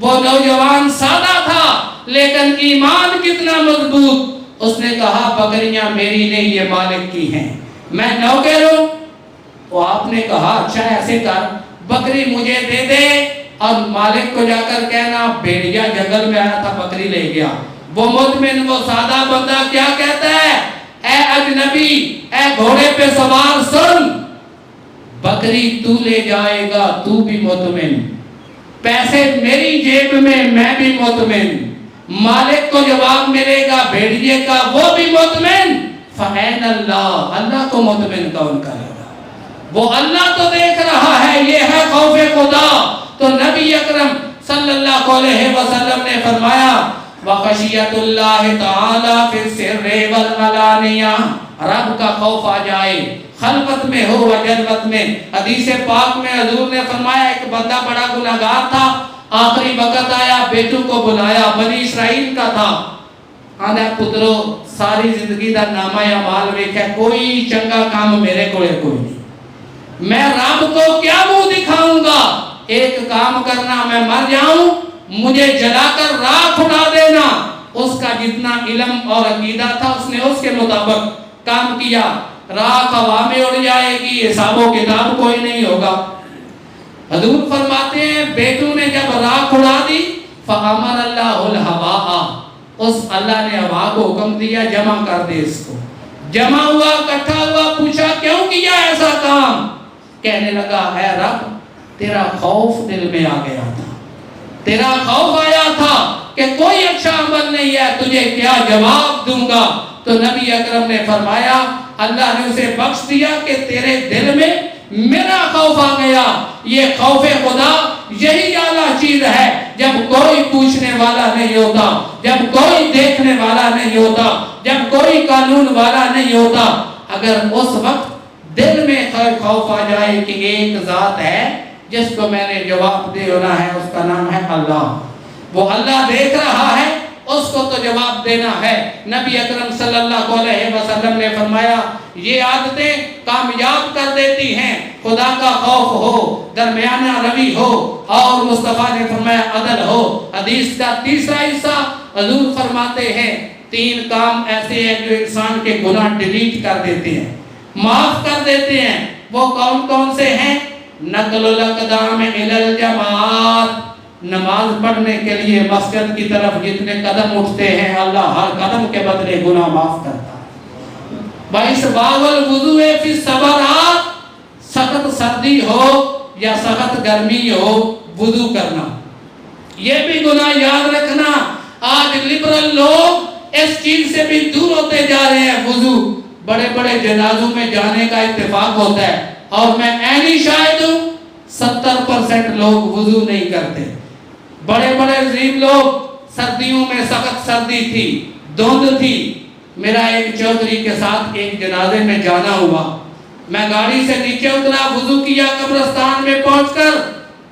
وہ نوجوان سادہ تھا لیکن ایمان کتنا مضبوط، اس نے کہا بکریاں میری نہیں، یہ مالک کی ہیں، میں نوکر ہوں۔ وہ آپ نے کہا اچھا ایسے کر، بکری مجھے دے دے، اور مالک کو جا کر کہنا بھیڑیا جنگل میں آیا تھا بکری لے گیا۔ وہ مطمئن، وہ سادہ بندہ کیا کہتا ہے؟ اے اجنبی، اے گھوڑے پہ سوار سن، بکری تو لے جائے گا تو بھی مطمئن، پیسے میری جیب میں بھی مطمئن، مالک کو جواب ملے گا بھیڑیے کا وہ بھی مطمئن، فَأَيْنَ اللَّهُ، اللہ کو مطمئن کون کرے گا؟ وہ اللہ تو دیکھ رہا ہے، یہ ہے خوف خدا۔ تو نبی اکرم صلی اللہ علیہ وسلم نے فرمایا وَخَشِيَةُ اللَّهِ تَعَالَى فِي السِّرِّ وَالْعَلَانِيَةِ، رب کا خوف آ جائے خلوت میں ہو و جلوت میں۔ حدیث پاک میں حضور نے فرمایا ایک بندہ بڑا گناہگار تھا، آخری وقت آیا، بیٹوں کو بلایا، بنی اسرائیل کا تھا، آدھا پترو ساری زندگی دا نامہ یا مال ویکھے، کوئی چنگا کام میرے کو کوئی نہیں، میں رب کو کیا منہ دکھاؤں گا؟ ایک کام کرنا، میں مر جاؤں، مجھے جلا کر راکھ اڑا دینا۔ اس کا جتنا علم اور عقیدہ تھا اس نے اس کے مطابق کام کیا، راکھ ہوا میں اڑ جائے گی، حساب و کتاب کوئی نہیں ہوگا۔ حضور فرماتے ہیں بیٹوں نے جب راکھ اڑا دی فَأَمَرَ اللَّهُ الْهَوَاءَ، اس اللہ نے ہوا کو حکم دیا جمع کر دے اس کو۔ جمع ہوا، اکٹھا ہوا، پوچھا کیوں کیا ایسا کام؟ کہنے لگا اے رب تیرا خوف دل میں آ گیا تھا، تیرا خوف آیا تھا کہ کوئی اچھا عمل نہیں ہے، تجھے کیا جواب دوں گا؟ تو نبی اکرم نے فرمایا اللہ نے اسے بخش دیا کہ تیرے دل میں میرا خوف آ گیا۔ یہ خوف خدا یہی اعلیٰ چیز ہے، جب کوئی پوچھنے والا نہیں ہوتا، جب کوئی دیکھنے والا نہیں ہوتا، جب کوئی قانون والا نہیں ہوتا، اگر اس وقت دل میں خوف آ جائے کہ ایک ذات ہے جس کو میں نے جواب دے ہونا ہے، اس کا نام ہے اللہ، وہ اللہ دیکھ رہا ہے، اس کو تو جواب دینا ہے۔ نبی اکرم صلی اللہ علیہ وسلم نے فرمایا یہ عادتیں کامیاب کر دیتی ہیں، خدا کا خوف ہو، درمیانہ روی ہو، اور مصطفیٰ نے فرمایا عدل ہو۔ حدیث کا تیسرا حصہ حضور فرماتے ہیں 3 کام ایسے ہیں جو انسان کے گناہ ڈیلیٹ کر دیتے ہیں، معاف کر دیتے ہیں۔ وہ کون کون سے ہیں؟ نقل الاقدام الی الجماعت، نماز پڑھنے کے لیے مسجد کی طرف جتنے قدم اٹھتے ہیں اللہ ہر قدم کے بدلے گناہ معاف کرتا ہے۔ وَإِسْبَاغُ الْوُضُوءِ فِي السَّبَرَاتِ، سخت سردی ہو یا سخت گرمی ہو وضو کرنا، یہ بھی گناہ یاد رکھنا۔ آج لبرل لوگ اس چیز سے بھی دور ہوتے جا رہے ہیں۔ وضو بڑے بڑے جنازوں میں جانے کا اتفاق ہوتا ہے اور میں عینی شاہد ہوں 70% لوگ وضو نہیں کرتے۔ بڑے بڑے عظیم لوگ، سردیوں میں سخت سردی تھی، دھند تھی، میرا ایک چودھری کے ساتھ ایک جنازے میں جانا ہوا، میں گاڑی سے نیچے اترا، وضو کیا، قبرستان میں پہنچ کر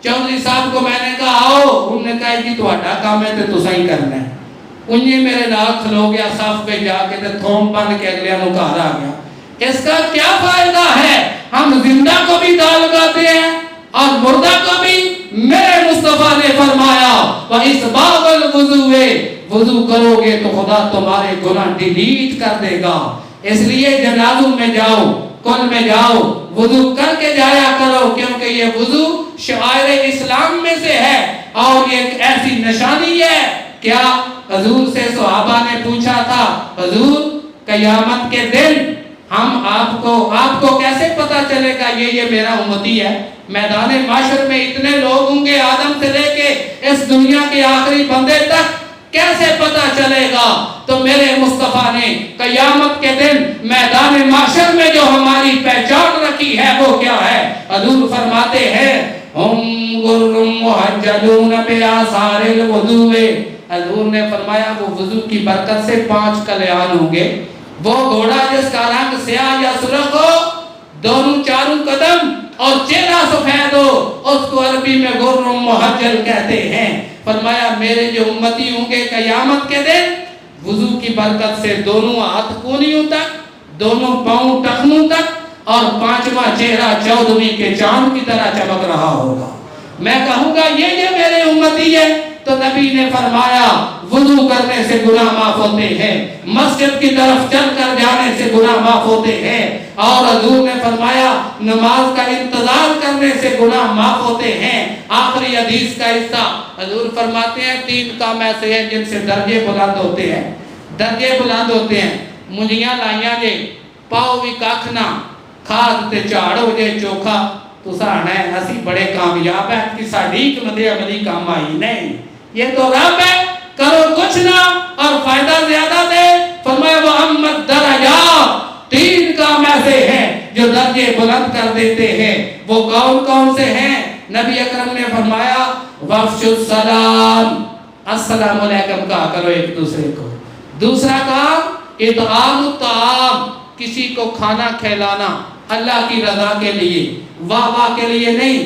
چودھری صاحب کو میں نے کہا آؤ، انہوں نے کہا جی تو ہٹا کام ہے تو صحیح کرنا ہے۔ انہیں میرے نال کھلو گیا، صف پہ جا کے تھوم بن کے اگلے نو گھر آ گیا۔ اس کا کیا فائدہ ہے؟ ہم زندہ کو بھی دال لگاتے ہیں اور مردہ کو بھی۔ میرے مصطفیٰ نے فرمایا وَإِسْبَاغُ الْوُضُوءِ، وضو کرو گے تو خدا تمہارے گناہ ڈیلیٹ کر دے گا۔ اس لیے جنازوں میں جاؤ، کل میں جاؤ، وضو کر کے جایا کرو، کیونکہ یہ وضو شعائر اسلام میں سے ہے اور یہ ایک ایسی نشانی ہے۔ کیا حضور سے صحابہ نے پوچھا تھا حضور قیامت کے دن ہم آپ کو کیسے پتا چلے گا یہ میرا امتی ہے؟ میدان معاشر میں اتنے لوگ ہوں گے آدم سے لے کے اس دنیا کے آخری بندے تک، کیسے پتا چلے گا؟ تو میرے مصطفیٰ نے قیامت کے دن میدان معاشر میں جو ہماری پہچان رکھی ہے وہ کیا ہے؟ حضور فرماتے ہیں ہم غر محجلون بآثار الوضوء، حضور نے فرمایا وہ وضو کی برکت سے 5 کلیان ہوں گے۔ وہ گھوڑا جس کا رنگ سیاہ یا سرخ ہو، دونوں چاروں قدم اور چہرہ سفید ہو، اس کو عربی میں غر محجل کہتے ہیں۔ فرمایا میرے جو امتی ہوں گے قیامت کے دن وضو کی برکت سے دونوں ہاتھ کونیوں تک، دونوں پاؤں ٹخنوں تک، اور 5واں چہرہ 14ویں کے چاند کی طرح چمک رہا ہوگا۔ میں کہوں گا یہ میرے امتی ہے، تو نبی نے فرمایا وضو کرنے سے گناہ معاف ہوتے ہیں، مسجد کی طرف چل کر جانے سے گناہ معاف ہوتے ہیں، اور حضور نے فرمایا نماز کا انتظار کرنے سے گناہ معاف ہوتے ہیں۔ آخری حدیث کا حصہ حضور فرماتے ہیں 3 کام ایسے ہیں جن سے درجے بلند ہوتے ہیں، درجے بلند ہوتے ہیں۔ منجیاں لائیاں جے پاؤ بھی کھ نہ کھاد تے جھاڑ ہو جے چوکھا تو سانا ہے اسی بڑے کامیاب ہیں کہ ساڑی حکمت عملی کام آئی نہیں، یہ تو رب ہے، کرو کچھ نہ اور فائدہ زیادہ دے۔ فرمایا وَأَمَّا الدَّرَجَاتُ 3 کام ایسے ہیں جو درجے بلند کر دیتے ہیں، وہ کون کون سے ہیں؟ نبی اکرم نے فرمایا وَافْشُوا السَّلَامَ، السلام علیکم کہا کرو ایک دوسرے کو۔ دوسرا کام اطعام الطعام، کسی کو کھانا کھلانا اللہ کی رضا کے لیے، واہ واہ کے لیے نہیں۔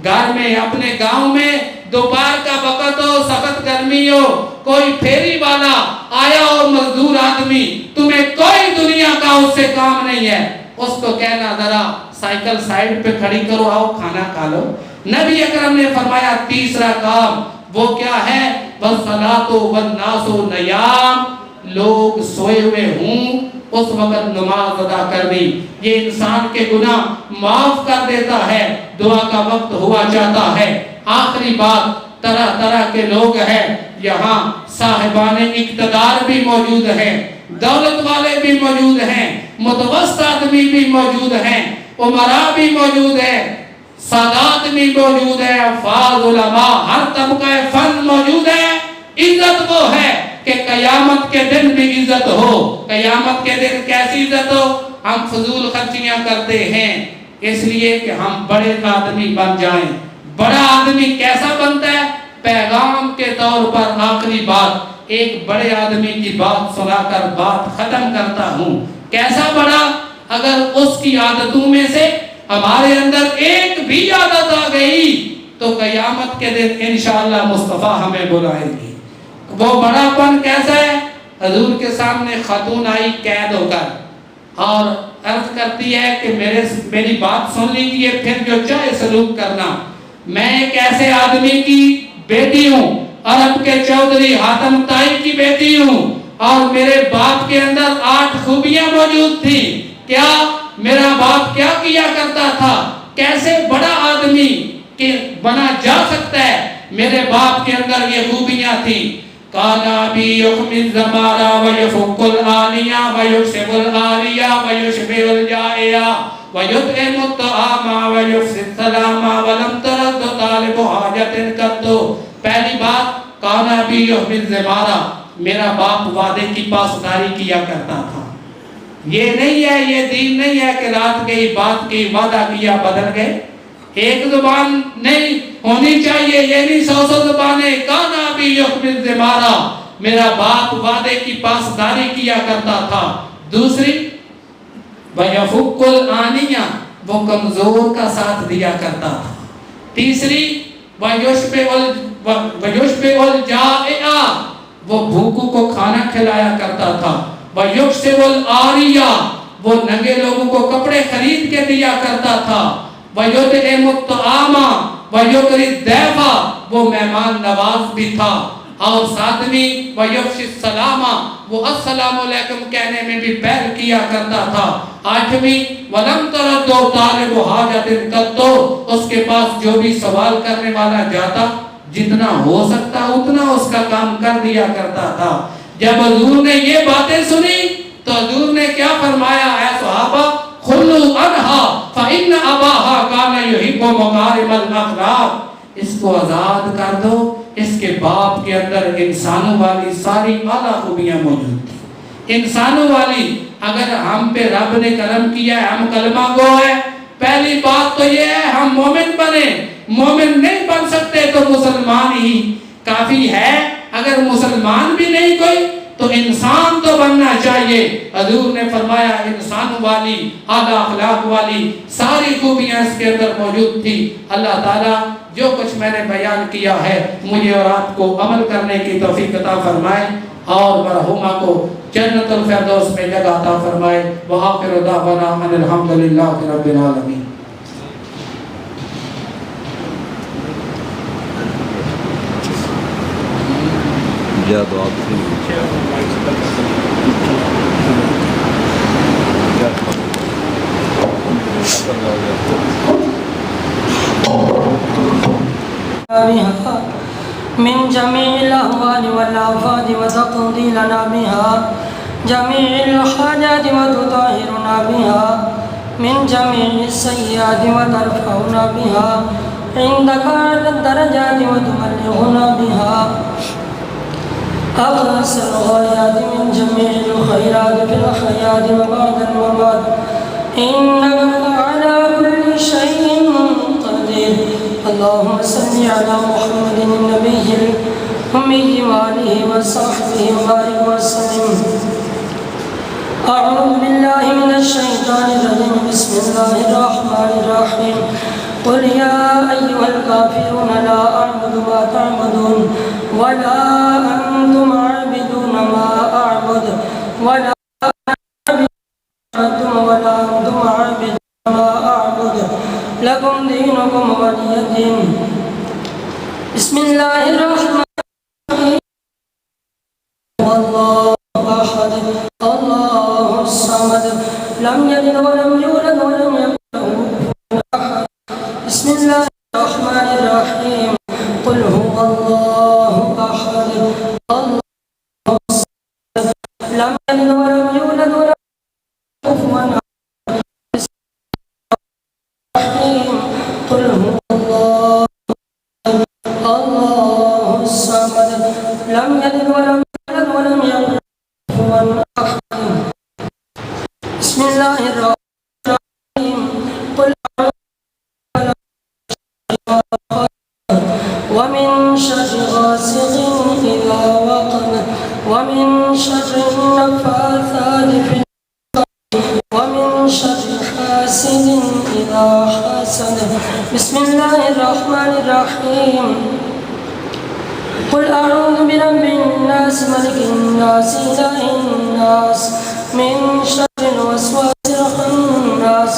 گھر میں اپنے گاؤں میں دوپہر کا وقت ہو، سخت گرمی ہو، کوئی پھیری والا آیا ہو مزدور آدمی، تمہیں کوئی دنیا کا اس سے کام نہیں ہے، اس کو کہنا ذرا سائیکل سائیڈ پہ کھڑی کرو، آؤ کھانا کھا لو۔ نبی اکرم نے فرمایا تیسرا کام وہ کیا ہے؟ وَالصَّلَاةُ وَالنَّاسُ نِيَامٌ، لوگ سوئے ہوئے ہوں اس وقت نماز ادا کر دی، یہ انسان کے گناہ معاف کر دیتا ہے، دعا کا وقت ہوا جاتا ہے۔ آخری بات، طرح طرح کے لوگ ہیں یہاں، صاحبان اقتدار بھی موجود ہیں، دولت والے بھی موجود ہیں، متوسط آدمی بھی موجود ہیں، امراء بھی موجود ہیں، سادات بھی موجود ہیں، افاض علماء، ہر طبقہ فن موجود ہے۔ عزت وہ ہے کہ قیامت کے دن بھی عزت ہو۔ قیامت کے دن کیسی عزت ہو؟ ہم فضول خرچیاں کرتے ہیں اس لیے کہ ہم بڑے آدمی بن جائیں۔ بڑا آدمی کیسا بنتا ہے؟ پیغام کے طور پر آخری بات، ایک بڑے آدمی کی بات سنا کر بات ختم کرتا ہوں۔ کیسا بڑا؟ اگر اس کی عادتوں میں سے ہمارے اندر ایک بھی عادت آ گئی تو قیامت کے دن انشاءاللہ مصطفیٰ ہمیں بلائیں گے۔ وہ بڑا پن کیسا ہے؟ حضور کے سامنے خاتون آئی قید ہو کر اور عرض کرتی ہے کہ میری بات سن لیجیے، پھر جو چاہے سلوک کرنا۔ میں ایک ایسے آدمی کی بیٹی ہوں، عرب کے چودھری حاتم طائی کی بیٹی ہوں، اور میرے باپ کے اندر 8 خوبیاں موجود تھی۔ کیا میرا باپ کیا کیا کرتا تھا؟ کیسے بڑا آدمی کہ بنا جا سکتا ہے؟ میرے باپ کے اندر یہ خوبیاں تھی۔ کانا بی یخمی الزمارا ویفق الآنیا ویکسب الآریا ویشبع الجائیا ویطعم الطعاما ویفشی السلاما ولم ترد طالب حاجت قط۔ پہلی بات، کانا بی یخمی الزمارا، میرا باپ وعدے کی پاسداری کیا کرتا تھا۔ یہ نہیں ہے، یہ دین نہیں ہے کہ رات گئی بات کی، وعدہ کیا بدل گئے۔ ایک زبان نہیں ہونی چاہیے، یہ نہیں 100 زبانیں۔ کانا بھی یخمی الزمارا، میرا باپ وعدے کی پاسداری کیا کرتا تھا۔ دوسری، وَيَفُقُّ الْآنِيَّ، وہ کمزور کا ساتھ دیا کرتا تھا۔ تیسری، وَيُشْبِعُ الْجَائِعَ، وہ بھوکوں کو کھانا کھلایا کرتا تھا۔ وَيُكْسِبُ الْآرِيَّ، وہ ننگے لوگوں کو کپڑے خرید کے دیا کرتا تھا۔ وَيُطْعِمُ الطَّعَامَ وَيُقْرِي الضَّيْفَ، وہ مہمان نواز بھی تھا۔ اور ساتویں، وَيُفْشِي السَّلَامَ، وہ السلام علیکم کہنے میں بھی پہل کیا کرتا تھا۔ آٹھویں، وَلَمْ تَرَدُّ طَالِبُ حَاجَةٍ قَطُّ، اس کے پاس جو بھی سوال کرنے والا جاتا، جتنا ہو سکتا اتنا اس کا کام کر دیا کرتا تھا۔ جب حضور نے یہ باتیں سنی تو حضور نے کیا فرمایا؟ اے صحابہ، خُلُّوا عَنْهَا فَإِنَّ أَبَاهَا كَانَ يُحِبُّ مَكَارِمَ الْأَخْلَاقِ، اس کو آزاد کر دو، اس کے باپ کے اندر انسانوں والی ساری اعلیٰ خوبیاں موجود تھی۔ انسانوں والی، اگر ہم پہ رب نے کرم کیا ہے، ہم کلمہ گو ہے، پہلی بات تو یہ ہے ہم مومن بنے۔ مومن نہیں بن سکتے تو مسلمان ہی کافی ہے، اگر مسلمان بھی نہیں کوئی تو انسان تو بننا چاہیے۔ حضور نے فرمایا انسان والی اعلیٰ اخلاق والی ساری خوبیاں اس کے اندر موجود تھی۔ اللہ تعالیٰ جو کچھ میں نے بیان کیا ہے مجھے اور آپ کو عمل کرنے کی توفیق عطا فرمائے، اور مرحومہ کو جنت الفردوس میں جگہ عطا فرمائے۔ وآخر دعوانا ان الحمدللہ رب العالمین۔ یا دعا بھی بها من جميع الأهوال والآفات وتقضي لنا بها جميع الحاجات وتطهرنا بها من جميع السيئات وترفعنا بها عندك على الدرجات وتبلغنا بها أقصى الغايات من جميع الخيرات في الحياة وبعد الممات إنك على كل شيء قدير. اللهم صل على محمد النبي الأمي وآله وصحبه وبارك وسلم. أعوذ بالله من الشيطان الرجيم. بسم الله الرحمن الرحيم. قل يا أيها الكافرون لا أعبد ما تعبدون ولا أنتم عابدون ما أعبد ولا أنتم عابدون ما أعبد لكم دينكم ولي دين. بسم الله الرحمن الرحيم. الله أحد الله الصمد لم يلد ولم يولد ولم يكن له كفوا أحد. بسم الله الرحمن الرحيم. قل هو الله أحد الله الصمد لم يلد ولم يولد ولم يكن له كفوا أحد. قل هو الله الله الصمد لم يلد ولم يولد ولم يكن له كفوا أحد. بسم الله الرحمن الرحيم. قل ومن شر غاسق إذا وقب ومن شر النفاثات في العقد ومن شر حاسد إذا حسد. بسم الله الرحمن الرحيم. قل أعوذ برب الناس ملك الناس إله الناس من شر الوسواس الخناس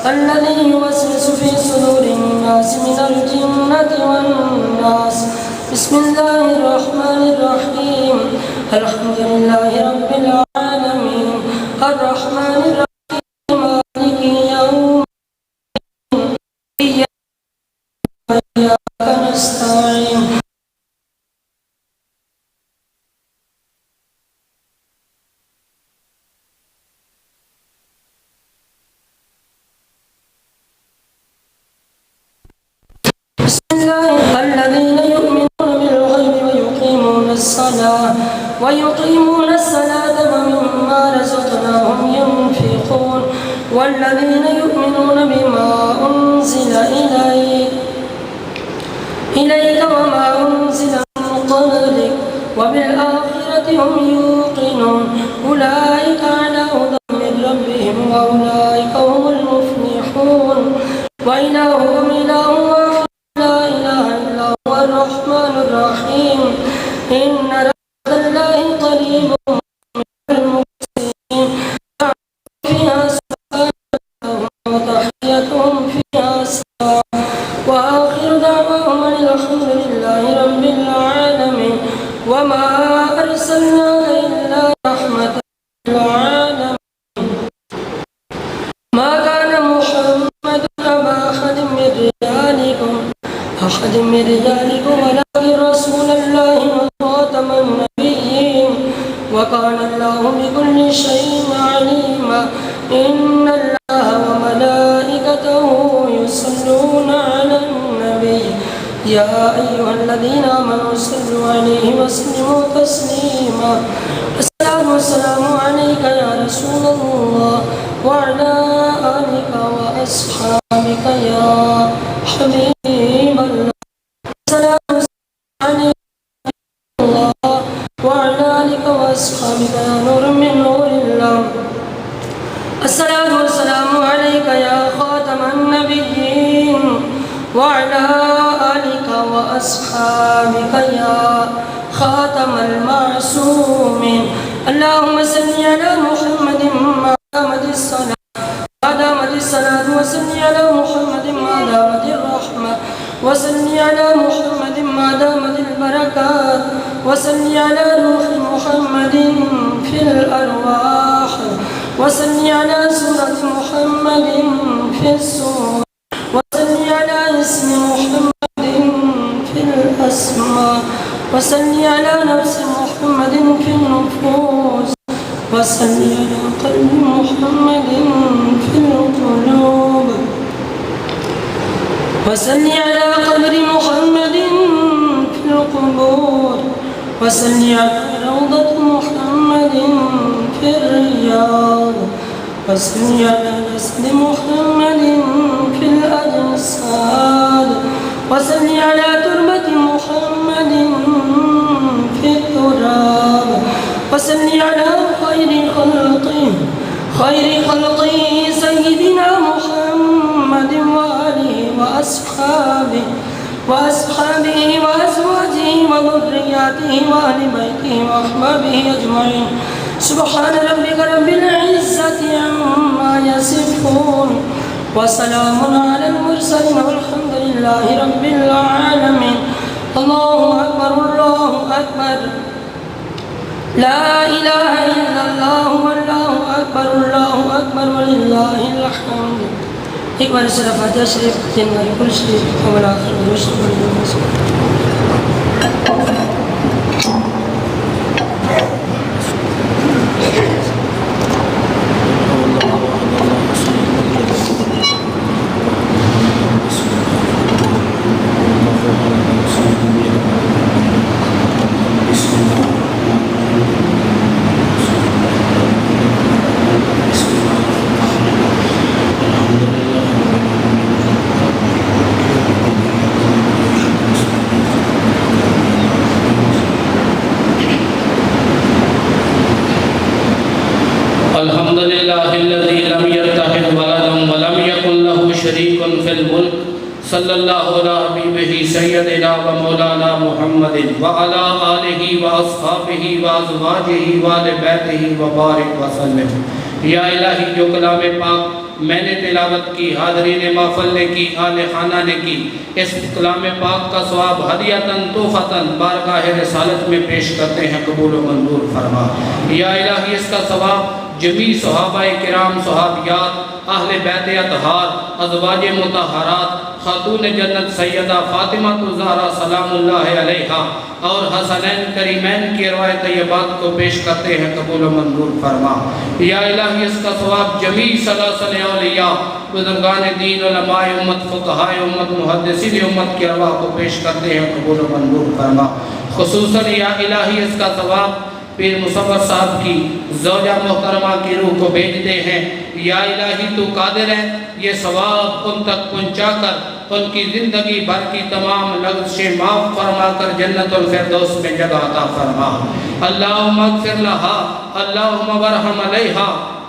الذي يوسوس في صدور الناس من الجنة والناس. بسم الله الرحمن الرحيم. الحمد لله رب العالمين الرحمن الرحيم مالك يوم الدين إياك نستعين. الذين يؤمنون بالغيب ويقيمون الصلاة ومما رزقناهم ينفقون والذين يؤمنون بما أنزل إليك وما أنزل من قبلك وبالآخرة هم يوقنون أولئك على هدى من ربهم وأولئك هم المفلحون. وإلهكم إله واحد لا إله إلا هو الرحمن الرحيم. إن رحمة الله قريب من المحسنين. فيها سبحانه وتحيتهم فيها سلام وآخر دعواهم أن الحمد لله رب العالمين. وما أرسلناك إلا رحمة للعالمين. ما كان محمد أبا أحد من رجالكم ولكن رسول الله وخاتم النبيين وكان الله بكل شيء عليما. إن الله وملائكته يصلون على النبي يا أيها الذين آمنوا صلوا عليه وسلموا تسليما. الصلاة والسلام عليك يا رسول الله وعلى آلك وأصحابك يا حبيب الله. السلام عليك يا الله وعلى آلك وأصحابك يا نور من نور الله. الصلاة والسلام عليك يا خاتم النبيين وعلى آلك وأصحابك يا خاتم المعصومين. اللهم صل على محمد ما دامت الصلاة وصل على محمد ما دامت الرحمة وصل على محمد ما دامت البركات وصل على روح محمد في الأرواح وصل على سورة محمد في السور وصل على اسم محمد في الأسماء وصل على نفس محمد في النفوس وصل على قلب محمد في القلوب وصل على قبر محمد في القبور وصل على روضة محمد في الرياض وصل على جسد محمد في الأجساد وصل على تربة محمد في التراب وصل على خير خلقه سيدنا محمد وآله وأصحابه وأزواجه وذرياته وأهل بيته وأحبابه أجمعين سبحان ربك رب العزة عما يصفون وسلام على المرسلين والحمد لله رب العالمين الله أكبر الله أكبر لا إله إلا الله والله أكبر ولله الحمد ایک بار سورہ فاتحہ شریف تین بار کل شریف اول آخر درست الحمد لله الذي لم يتخذ ولدا ولم يكن له شريك في الملك صلى الله على حبيبه سيدنا ومولانا محمد وعلى آله وأصحابه وأزواجه وآل بيته وبارك وسلم یا الہی جو کلام پاک میں نے تلاوت کی، حاضرین محفل نے کی، آل خانہ نے کی، اس کلام پاک کا ثواب ہدیۃً تحفۃً بارگاہ رسالت میں پیش کرتے ہیں، قبول و منظور فرما۔ یا الہی اس کا ثواب جمیع صحابہ کرام، صحابیات، اہل بیت اطہار، ازواج مطہرات، خاتون جنت سیدہ فاطمہ الزہرا سلام اللہ علیہا اور حسنین کریمین کی ارواح طیبات کو پیش کرتے ہیں، قبول و منظور فرما۔ یا الہی اس کا ثواب جمیع سلاسل اولیاء، بزرگان دین، علماء امت، فقہاء امت، محدثین امت کی ارواح کو پیش کرتے ہیں، قبول و منظور فرما۔ خصوصاً یا الہی اس کا ثواب پیر مصور صاحب کی زوجہ محترمہ کی روح کو بھیجتے ہیں۔ یا الہی تو قادر ہے یہ ثواب ان تک پہنچا کر ان کی زندگی بھر کی تمام لغزشیں معاف فرما کر جنت الفردوس میں جگہ عطا فرما۔ اللہم اغفر لہا، اللہم ورحم علیہا،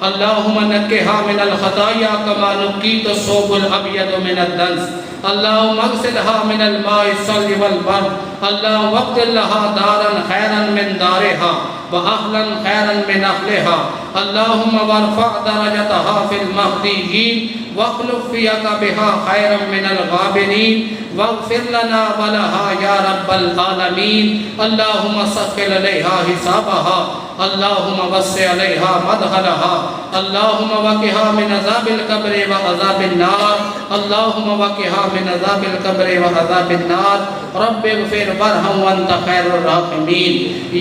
اللہم نکہا من الخطایا کما نقیت الثوب الابیض من الدنس، اللہم اغسلها من الماء الثلج والبرد، اللہم اغفر لها دارا خیرا من دارها وأهلا خيرا من أهلها، اللهم وارفع درجتها في المهديين واخلف فيك بها خيرا من الغابرين واغفر لنا ولها يا رب العالمين، اللهم سهل عليها حسابها، اللهم وسع عليها مدخلها، اللهم وقها من عذاب القبر وعذاب النار، اللهم وقها من عذاب القبر وعذاب النار، رب اغفر وارحم وانت خیر الراحمین۔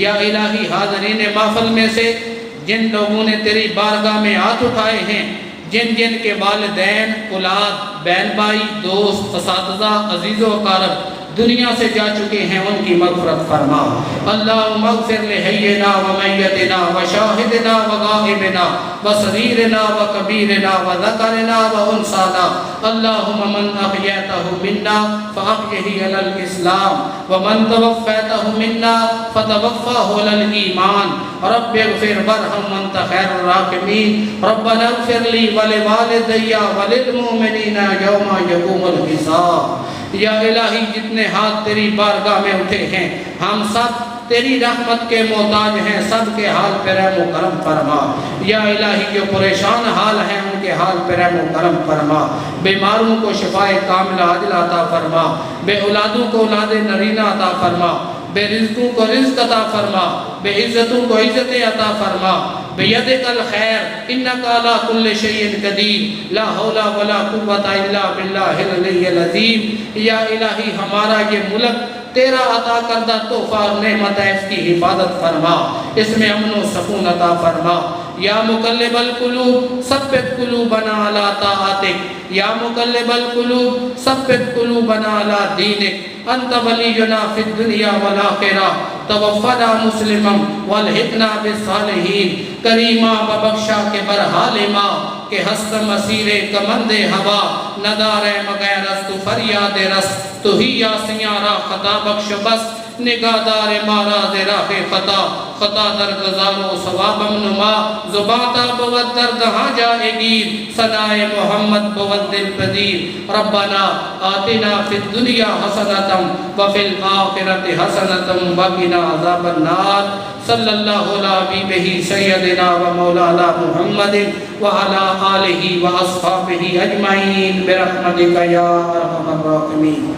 یا الہی حاضرین محفل میں سے جن لوگوں نے تیری بارگاہ میں ہاتھ اٹھائے ہیں، جن جن کے والدین، اولاد، بہن بھائی، دوست، اساتذہ، عزیز و اقارب دنیا سے جا چکے ہیں، ان کی مغفرت فرما۔ اللہم اغفر لحینا ومیتنا وشاہدنا وغائبنا وصغیرنا وکبیرنا وذکرنا وانسانا، اللہم من احییتہ منا فاحیہ علی الاسلام ومن توفیتہ منا فتوفاہ علی الایمان، رب اغفر وارحم وانت خیر الراحمین، ربنا اغفر لی ولوالدی وللمؤمنین یوم یقوم الحساب۔ یا الہی جتنے ہاتھ تیری بارگاہ میں اٹھے ہیں، ہم سب تیری رحمت کے محتاج ہیں، سب کے حال پہ رحم و کرم فرما۔ یا الہی جو پریشان حال ہیں ان کے حال پہ رحم و کرم فرما، بیماروں کو شفائے کاملہ عاجلہ عطا فرما، بے اولادوں کو اولاد نرینہ عطا فرما، بے رزقوں کو رزق عطا فرما، بے عزتوں کو عزتیں عطا فرما، بیدک الخیر انکا علی کل شیء قدیر لا حول ولا قوت الا باللہ العلی العظیم۔ یا الہی ہمارا یہ ملک تیرا عطا کردہ تحفہ اور نعمت ہے، اس کی حفاظت فرما، اس میں امن و سکون عطا فرما۔ یا مقلب القلوب ثبت قلوبنا علی طاعتک، یا مقلب القلوب ثبت قلوبنا علی دینک، انت ولینا فی الدنیا والآخرہ، توفنا مسلما والحقنا بالصالحین، کریما ببخشا کے برحال ماں کہ ہست مسیر کمند ہوا، ندار مغیر است فریاد رس، تو ہی یاسیاں را خطا بخش بس، نگاہدار ماراز راہ خطا، خطا در گزار و ثواب امنما، زباتا بود در دہاں جائے گیر، ثنائے محمد بود دل پذیر۔ ربنا آتنا فی الدنیا حسنتا وفی الآخرت حسنتا وقنا عذاب النار۔ صلی اللہ علیہ بہ سیدنا و مولانا محمد وعلی آلہ و اصحابہ اجمعین برحمتک یا ارحم الراحمین۔